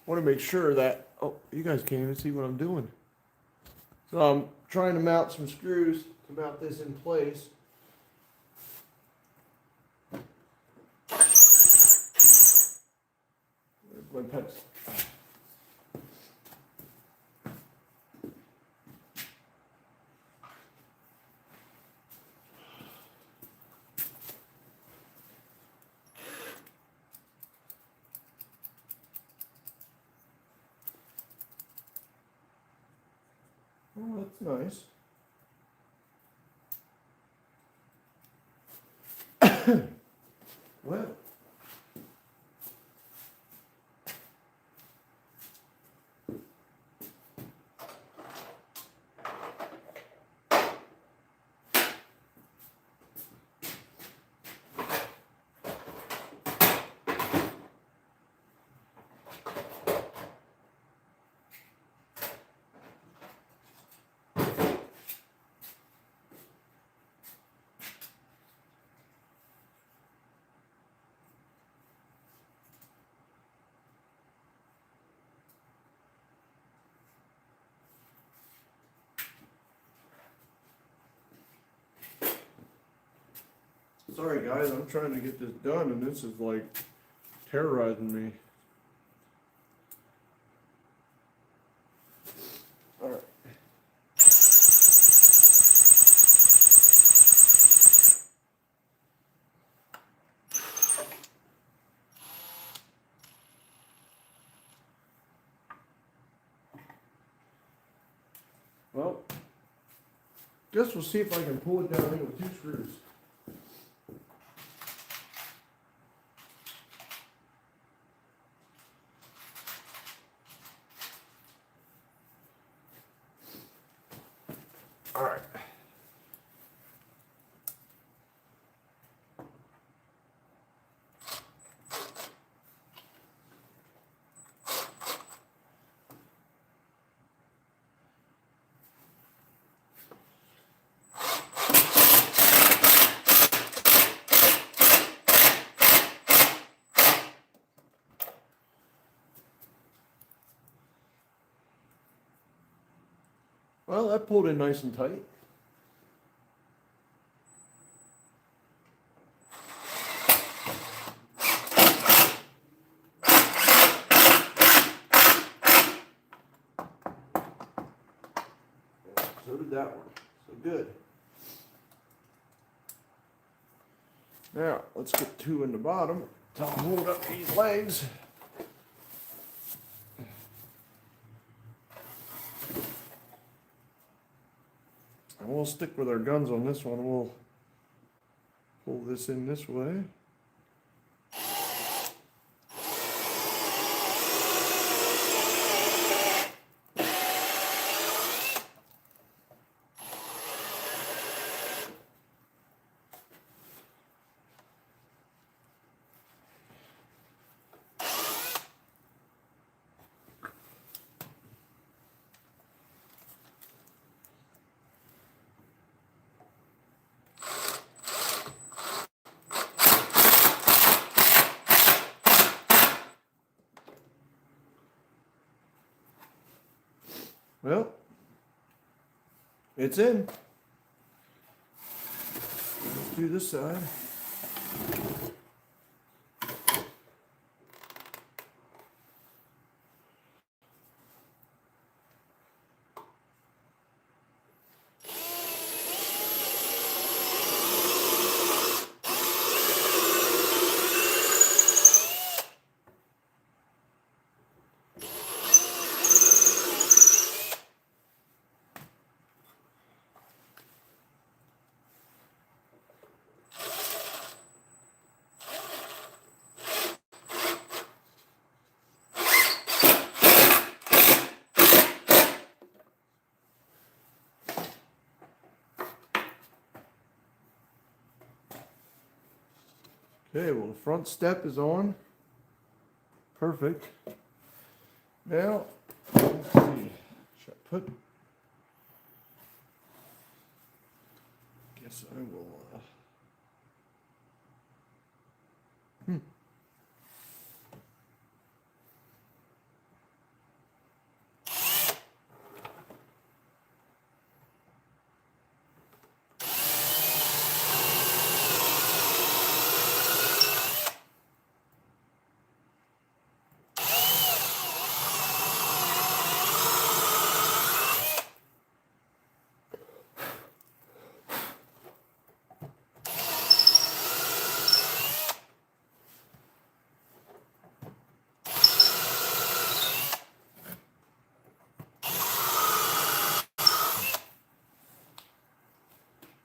S1: want to make sure that, oh, you guys can't even see what I'm doing. So I'm trying to mount some screws to mount this in place. Where's my pencil? Oh, that's nice. Well, sorry guys, I'm trying to get this done and this is like terrorizing me. Alright. Well, guess we'll see if I can pull it down here with 2 screws. Well, that pulled in nice and tight. So did that one. So good. Now, let's get two in the bottom to hold up these legs. And we'll stick with our guns on this one. We'll pull this in this way. Well, it's in. Let's do this side. Okay, well, the front step is on. Perfect. Now, let's see. Should I put? Guess I will.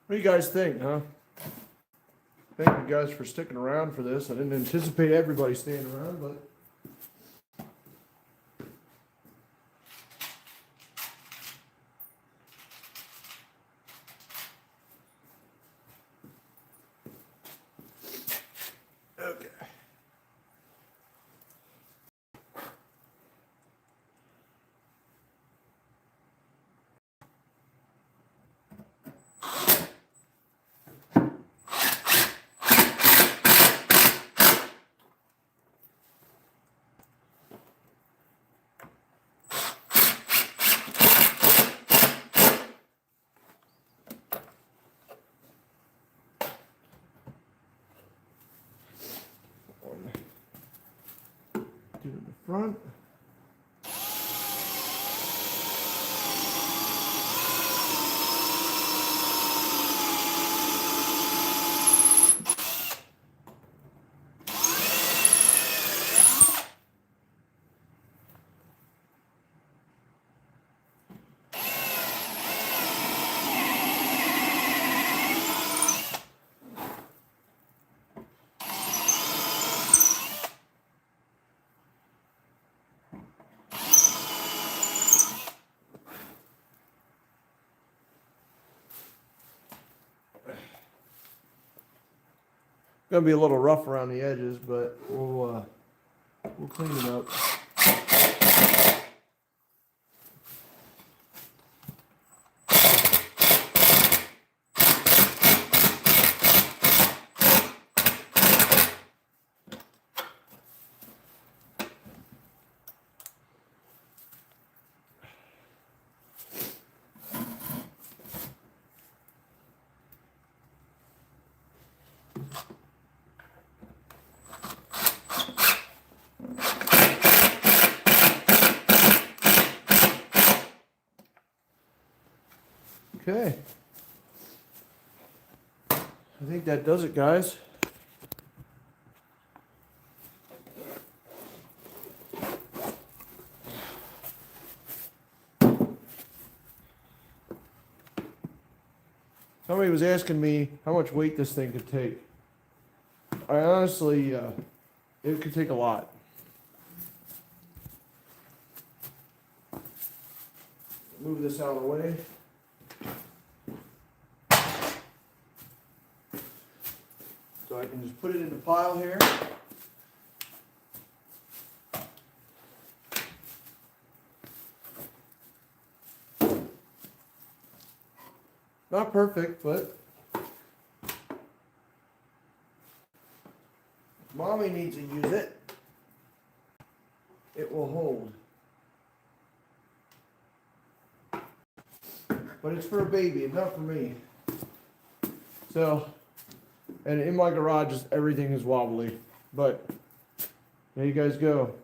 S1: What do you guys think, huh? Thank you guys for sticking around for this. I didn't anticipate everybody staying around, but okay. Do the front. Gonna be a little rough around the edges, but we'll clean it up. Okay. I think that does it, guys. Somebody was asking me how much weight this thing could take. I honestly, it could take a lot. Move this out of the way. So I can just put it in the pile here. Not perfect, but Mommy needs to use it. It will hold. But it's for a baby and not for me. So, and in my garage, everything is wobbly. But there you guys go.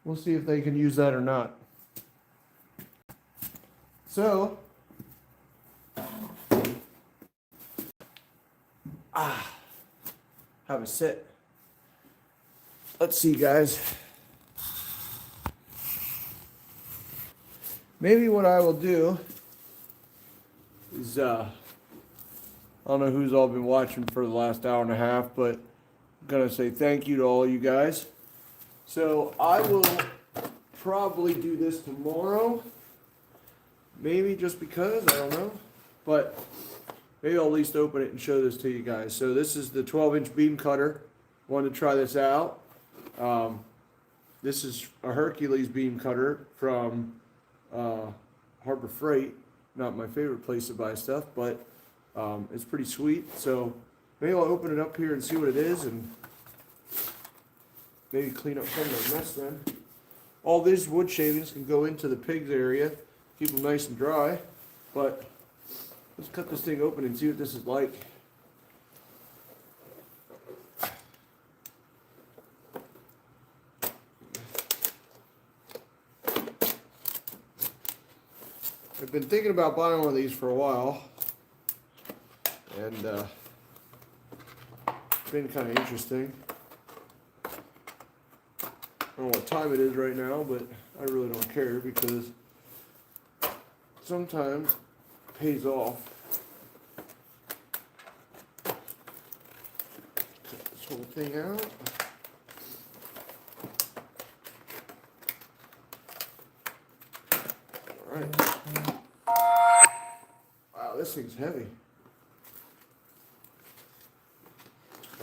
S1: We'll see if they can use that or not. So, have a sit. Let's see, guys. Maybe what I will do is, I don't know who's all been watching for the last hour and a half, but I'm going to say thank you to all you guys. So I will probably do this tomorrow. Maybe just because, I don't know. But maybe I'll at least open it and show this to you guys. So this is the 12-inch beam cutter. Wanted to try this out. This is a Hercules beam cutter from Harbor Freight. Not my favorite place to buy stuff, but it's pretty sweet. So maybe I'll open it up here and see what it is, and maybe clean up some of the mess then. All these wood shavings can go into the pigs area, keep them nice and dry. But let's cut this thing open and see what this is like. I've been thinking about buying one of these for a while, and it's been kind of interesting. I don't know what time it is right now, but I really don't care because sometimes it pays off. Cut this whole thing out. All right. Wow, this thing's heavy.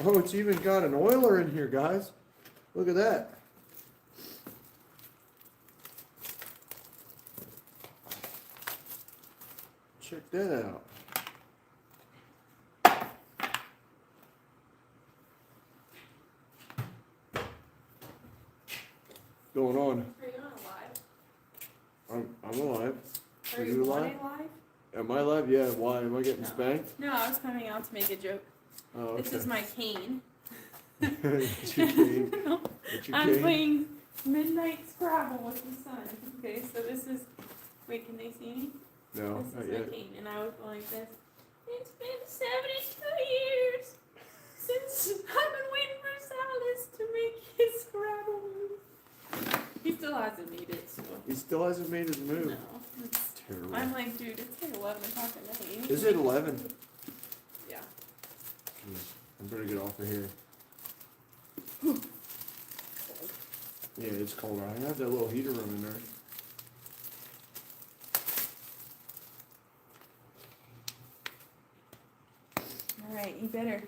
S1: Oh, it's even got an oiler in here, guys. Look at that. Check that out. What's going on?
S2: Are you on live?
S1: I'm alive.
S2: Are you live?
S1: Am I live? Yeah, why? Am I getting spanked?
S2: No, I was coming out to make a joke.
S1: Oh, okay.
S2: This is my cane.
S1: It's your cane.
S2: No,
S1: It's your
S2: I'm
S1: cane.
S2: playing Midnight Scrabble with the sun. Okay, so this is. Wait, can they see me?
S1: No,
S2: This
S1: not
S2: is
S1: yet.
S2: my cane, and I was going like this. It's been 72 years since I've been waiting for Silas to make his Scrabble move. He still hasn't made it, so.
S1: He still hasn't made his move.
S2: No. It's,
S1: Terrible.
S2: I'm like, dude, it's like 11 o'clock at night.
S1: Is it 11?
S2: Yeah.
S1: Jeez, I better get off of here. Yeah, it's cold. I have that little heater running there.
S2: Alright, you better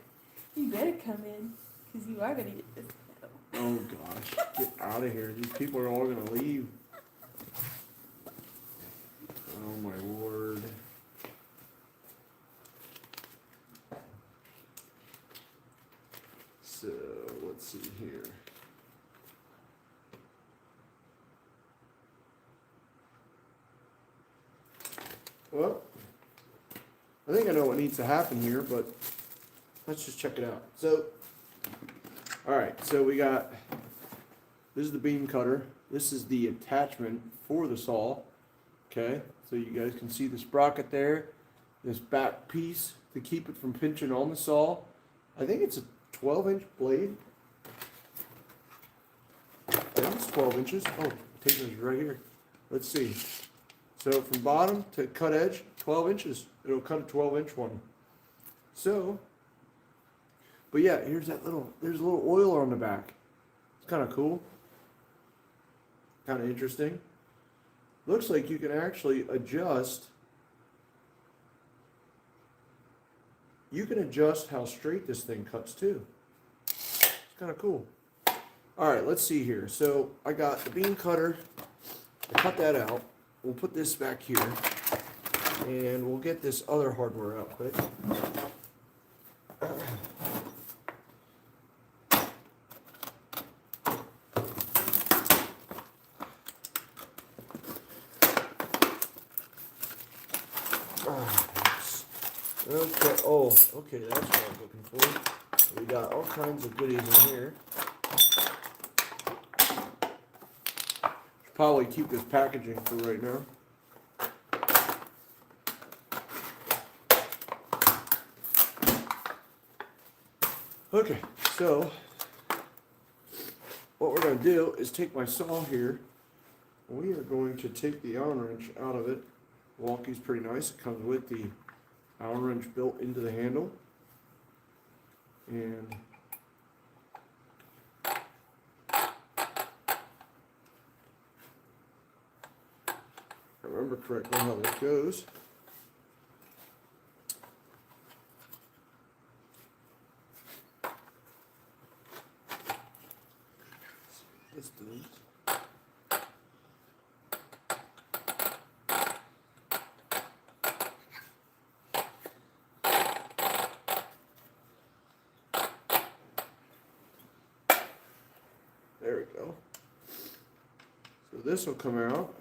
S2: come in, because you are going to get this kettle.
S1: Oh gosh, get out of here. These people are all gonna leave. Oh my word. So, let's see here. Well, I think I know what needs to happen here, but let's just check it out. So, alright, so we got, this is the beam cutter. This is the attachment for the saw. Okay, So you guys can see the sprocket there. This back piece to keep it from pinching on the saw. I think it's a 12-inch blade. I think it's 12 inches. Oh, tape is right here. Let's see. So from bottom to cut edge, 12 inches. It'll cut a 12-inch one. So, but yeah, here's that there's a little oiler on the back. It's kind of cool. Kind of interesting. Looks like you can actually adjust. You can adjust how straight this thing cuts too. It's kind of cool. All right, let's see here. So I got the beam cutter. I cut that out. We'll put this back here, and we'll get this other hardware out quick. Okay, oh, okay, that's what I'm looking for. We got all kinds of goodies in here. Should probably keep this packaging for right now. Okay, so what we're going to do is take my saw here. We are going to take the Allen wrench out of it. Walkie's pretty nice. It comes with the Allen wrench built into the handle. And if I remember correctly how this goes. Let's do this. There we go. So this will come out.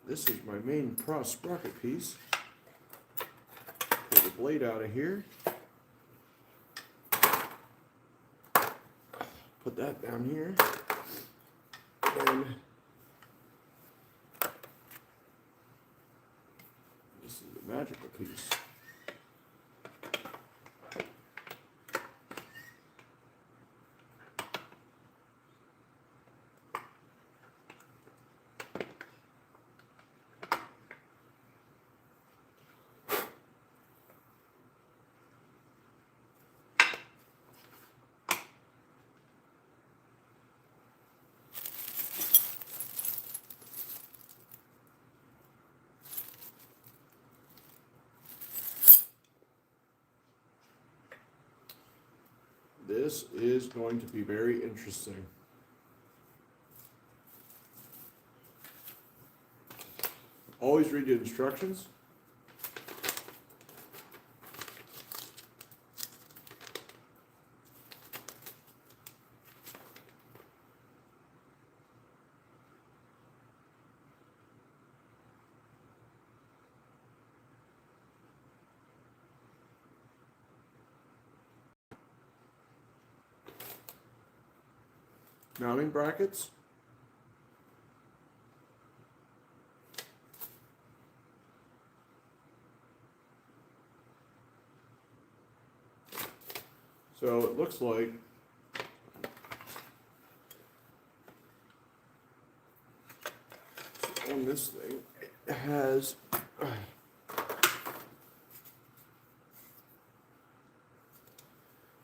S1: This is my main sprocket piece. Get the blade out of here. Put that down here. And this is the magical piece. This is going to be very interesting. Always read the instructions. Mounting brackets. So it looks like on this thing it has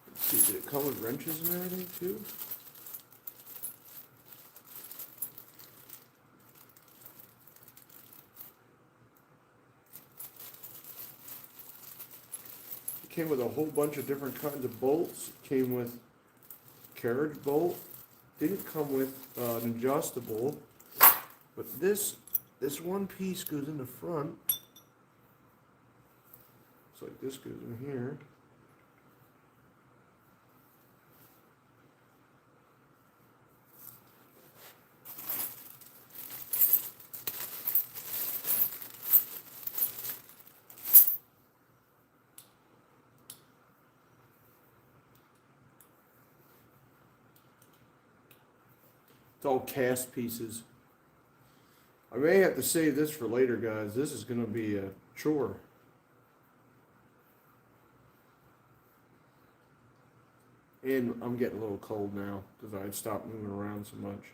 S1: let's see, did it come with wrenches and everything too? Came with a whole bunch of different kinds of bolts. Came with carriage bolt. Didn't come with an adjustable, but this one piece goes in the front. It's like this goes in here. It's all cast pieces. I may have to save this for later, guys. This is gonna be a chore. And I'm getting a little cold now because I stopped moving around so much.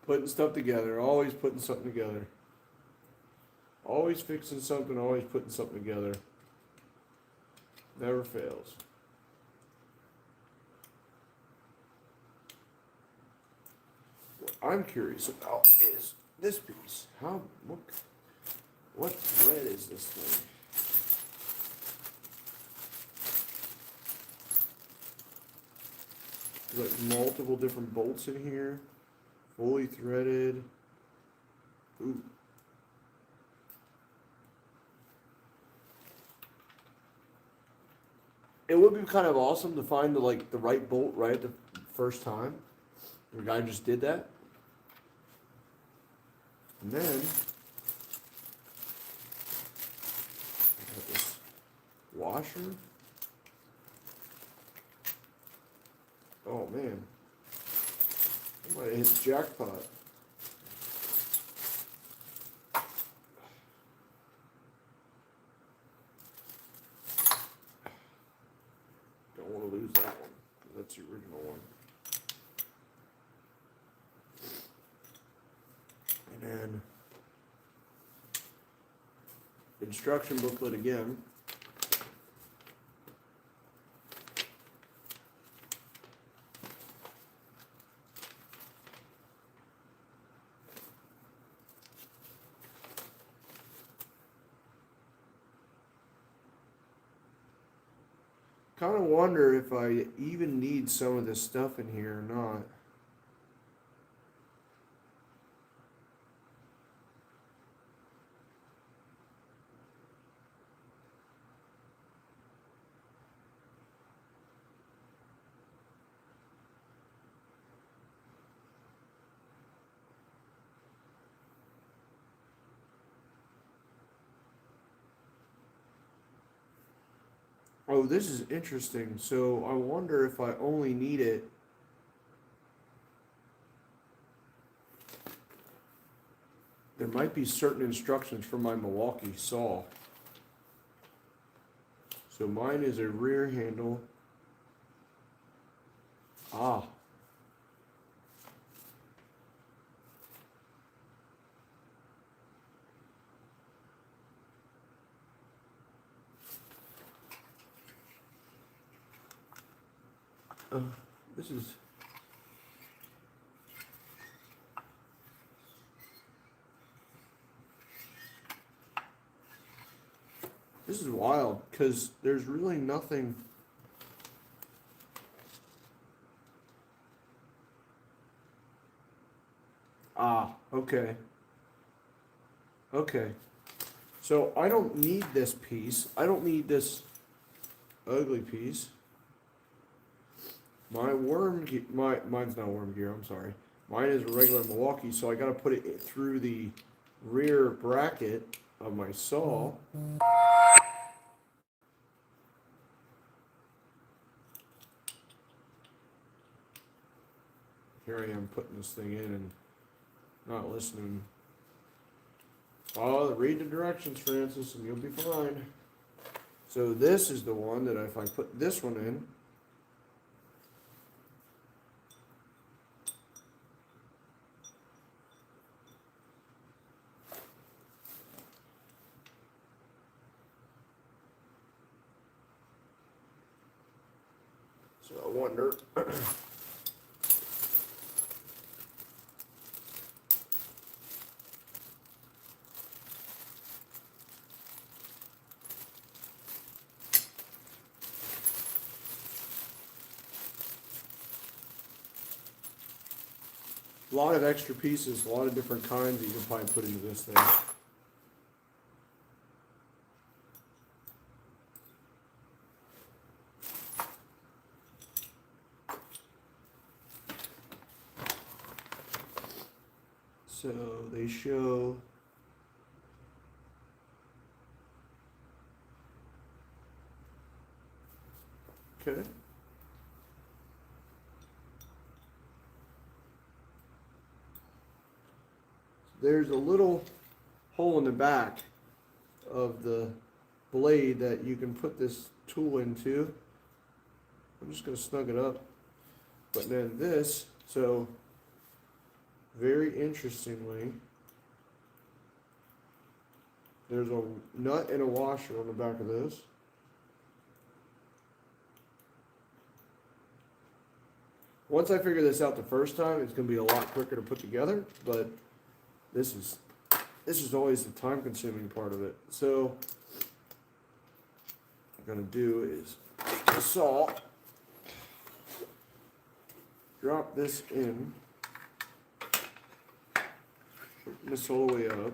S1: Putting stuff together, always putting something together. Always fixing something, always putting something together. Never fails. What I'm curious about is this piece. What thread is this thing? There's like multiple different bolts in here. Fully threaded. Ooh. It would be kind of awesome to find the right bolt right at the first time. The guy just did that. And then I got this washer. Oh man. I might have hit the jackpot. Don't want to lose that one. That's the original one. And then instruction booklet again. Kind of wonder if I even need some of this stuff in here or not. Oh, this is interesting. So I wonder if I only need it. There might be certain instructions for my Milwaukee saw. So mine is a rear handle. Ah. This is. This is wild because there's really nothing. Ah, okay. Okay. So I don't need this piece. I don't need this ugly piece. Mine's not worm gear, I'm sorry. Mine is a regular Milwaukee, so I gotta put it through the rear bracket of my saw. Here I am putting this thing in and not listening. Oh, read the directions, Francis, and you'll be fine. So this is the one that if I put this one in, So I wonder. A lot of extra pieces, a lot of different kinds that you can probably put into this thing. So they show okay. There's a little hole in the back of the blade that you can put this tool into. I'm just going to snug it up. But then this, so very interestingly, there's a nut and a washer on the back of this. Once I figure this out the first time, it's going to be a lot quicker to put together, but this is always the time consuming part of it. So what I'm going to do is take the saw, drop this in, put this all the way up.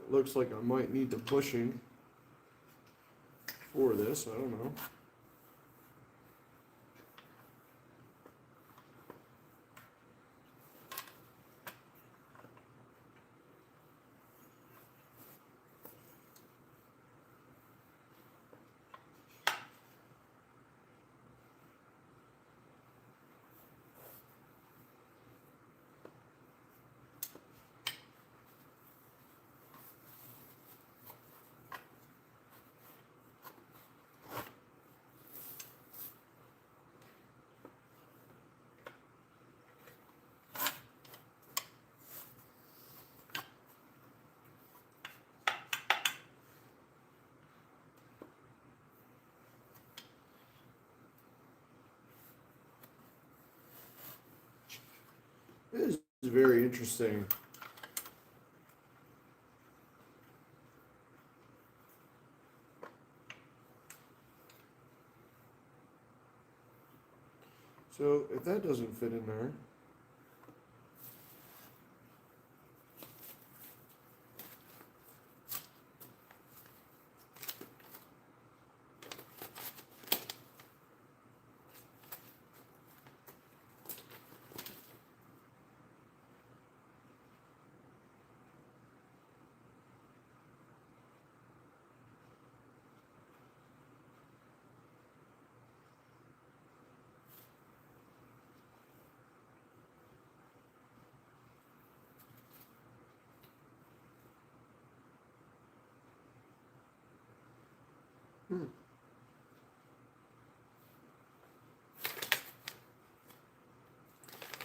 S1: Looks like I might need the bushing for this, I don't know. This is very interesting. So if that doesn't fit in there,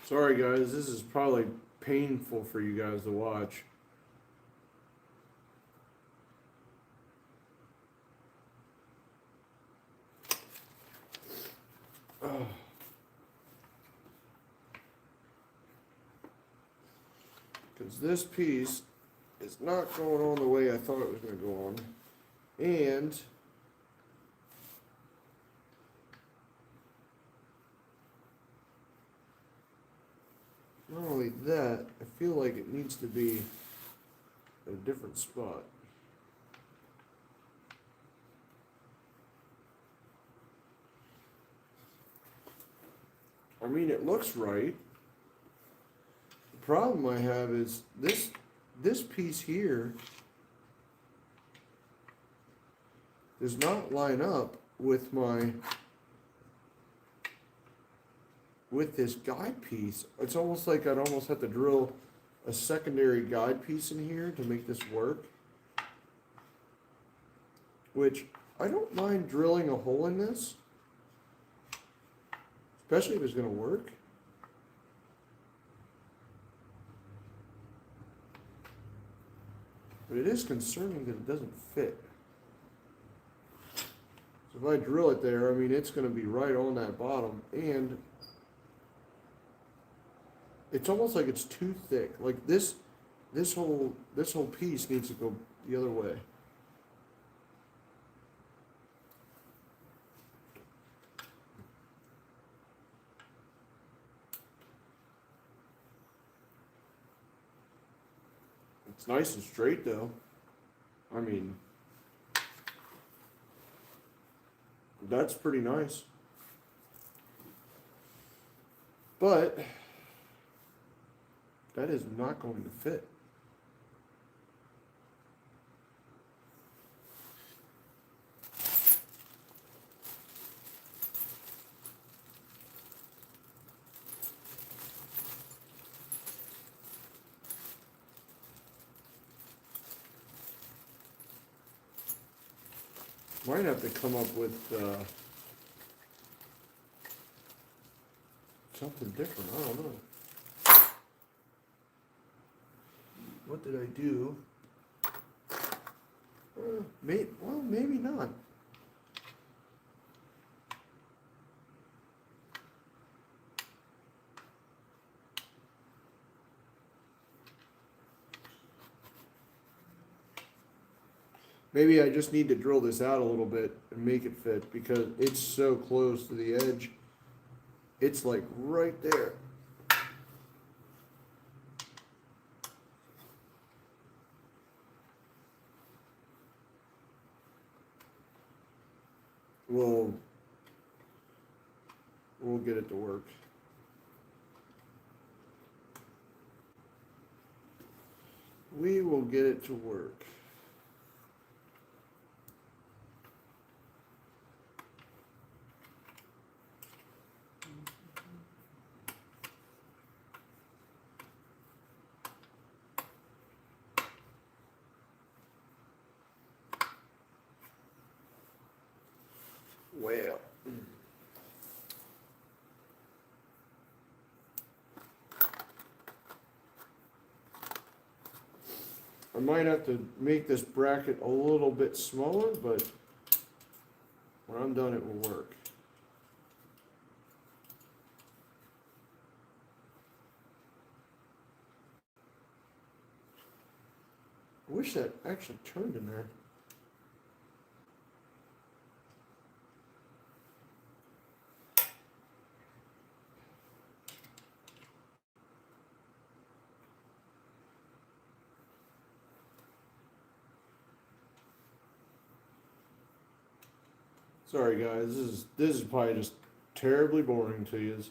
S1: sorry guys, this is probably painful for you guys to watch. Because this piece is not going on the way I thought it was going to go on. And not only that, I feel like it needs to be at a different spot. I mean, it looks right. The problem I have is this piece here does not line up with this guide piece. It's almost like I'd almost have to drill a secondary guide piece in here to make this work. which I don't mind drilling a hole in this, especially if it's gonna work. But it is concerning that it doesn't fit. So if I drill it there, I mean, it's gonna be right on that bottom, and it's almost like it's too thick. Like this whole piece needs to go the other way. It's nice and straight though. I mean, that's pretty nice. But that is not going to fit. Might have to come up with something different. I don't know. What did I do? Well, maybe not. Maybe I just need to drill this out a little bit and make it fit because it's so close to the edge. It's like right there. We'll get it to work. We will get it to work. Well, I might have to make this bracket a little bit smaller, but when I'm done, it will work. I wish that actually turned in there. Sorry guys, this is probably just terribly boring to you.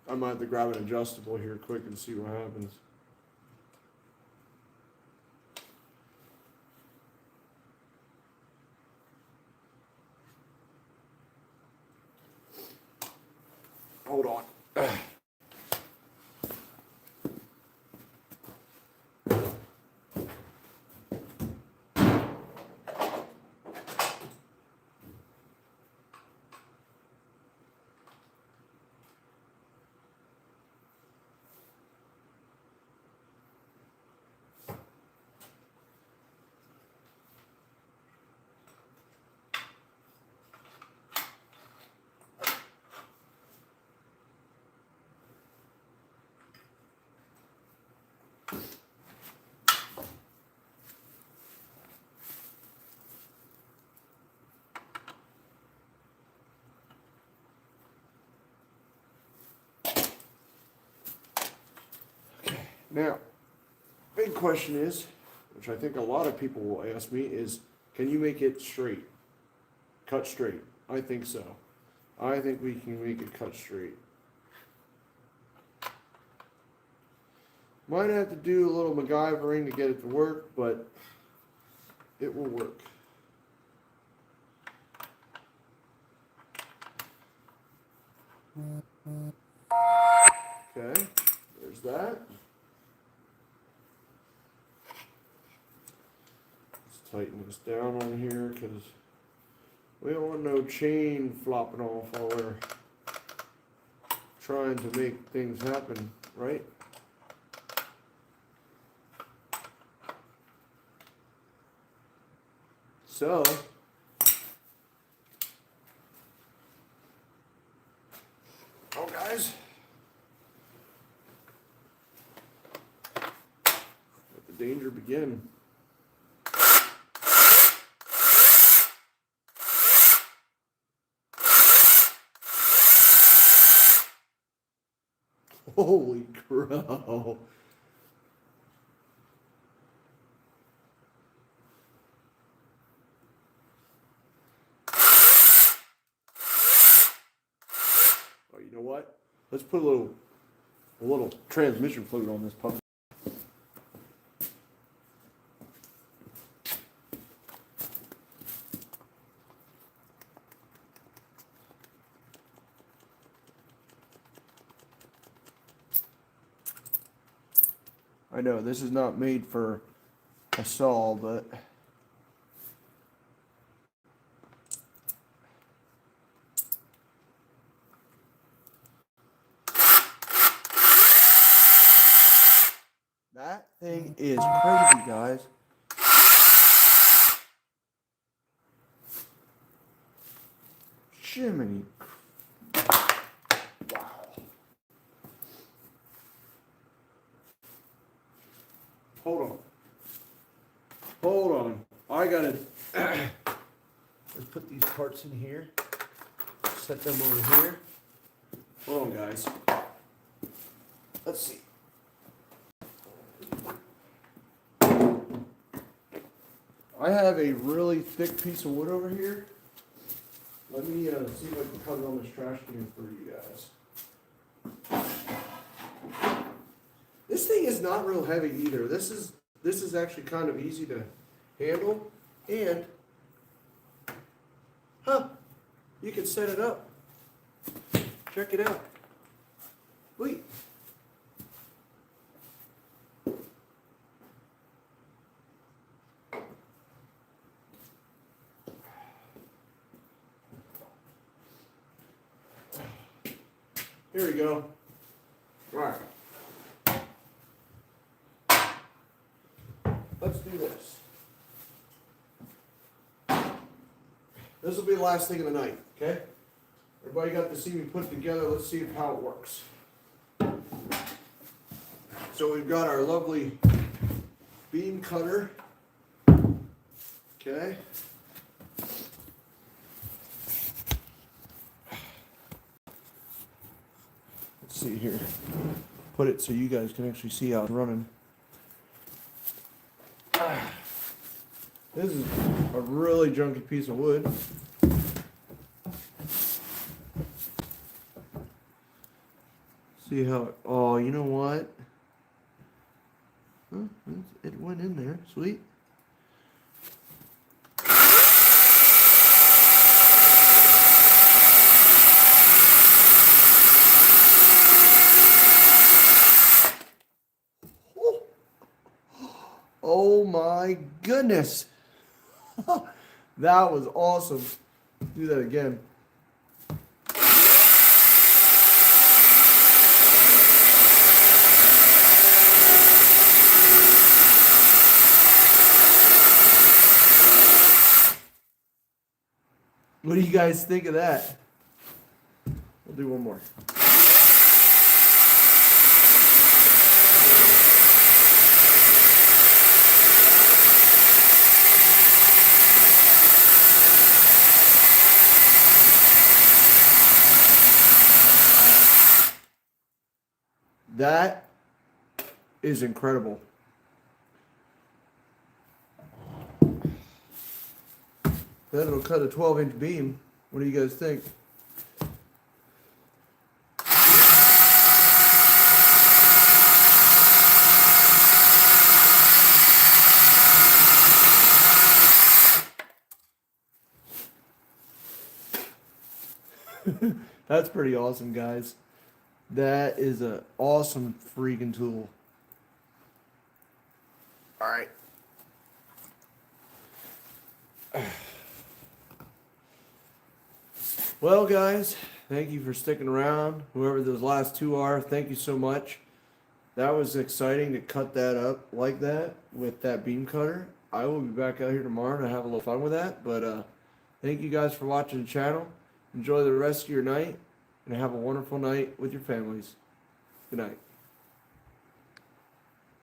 S1: I might have to grab an adjustable here quick and see what happens. Hold on. Now, big question is, which I think a lot of people will ask me, is can you make it straight? Cut straight? I think so. I think we can make it cut straight. Might have to do a little MacGyvering to get it to work, but it will work. Okay, there's that. Let's tighten this down on here because we don't want no chain flopping off while we're trying to make things happen, right? So, oh guys, let the danger begin. Holy crow. Oh, you know what? Let's put a little transmission fluid on this puppy. I know this is not made for a saw, but that thing is crazy, guys. Jiminy. Wow. Hold on. Hold on. I gotta let's put these parts in here. Set them over here. Hold on, guys. Let's see. I have a really thick piece of wood over here. Let me see if I can cut it on this trash can for you guys. This thing is not real heavy either. This is actually kind of easy to handle, and you can set it up. Check it out. Wait. Here we go. Right. Let's do this. This will be the last thing of the night, okay? Everybody got to see me put it together. Let's see how it works. So we've got our lovely beam cutter, okay? Let's see here. Put it so you guys can actually see how it's running. This is a really junky piece of wood. See how it, oh, you know what? Huh, it went in there, sweet. Oh my goodness. That was awesome. Do that again. What do you guys think of that? We'll do one more. That is incredible. That'll cut a 12-inch beam. What do you guys think? That's pretty awesome, guys. That is an awesome freaking tool. All right. Well, guys, thank you for sticking around. Whoever those last two are, thank you so much. That was exciting to cut that up like that with that beam cutter. I will be back out here tomorrow to have a little fun with that. But thank you guys for watching the channel. Enjoy the rest of your night and have a wonderful night with your families. Good night.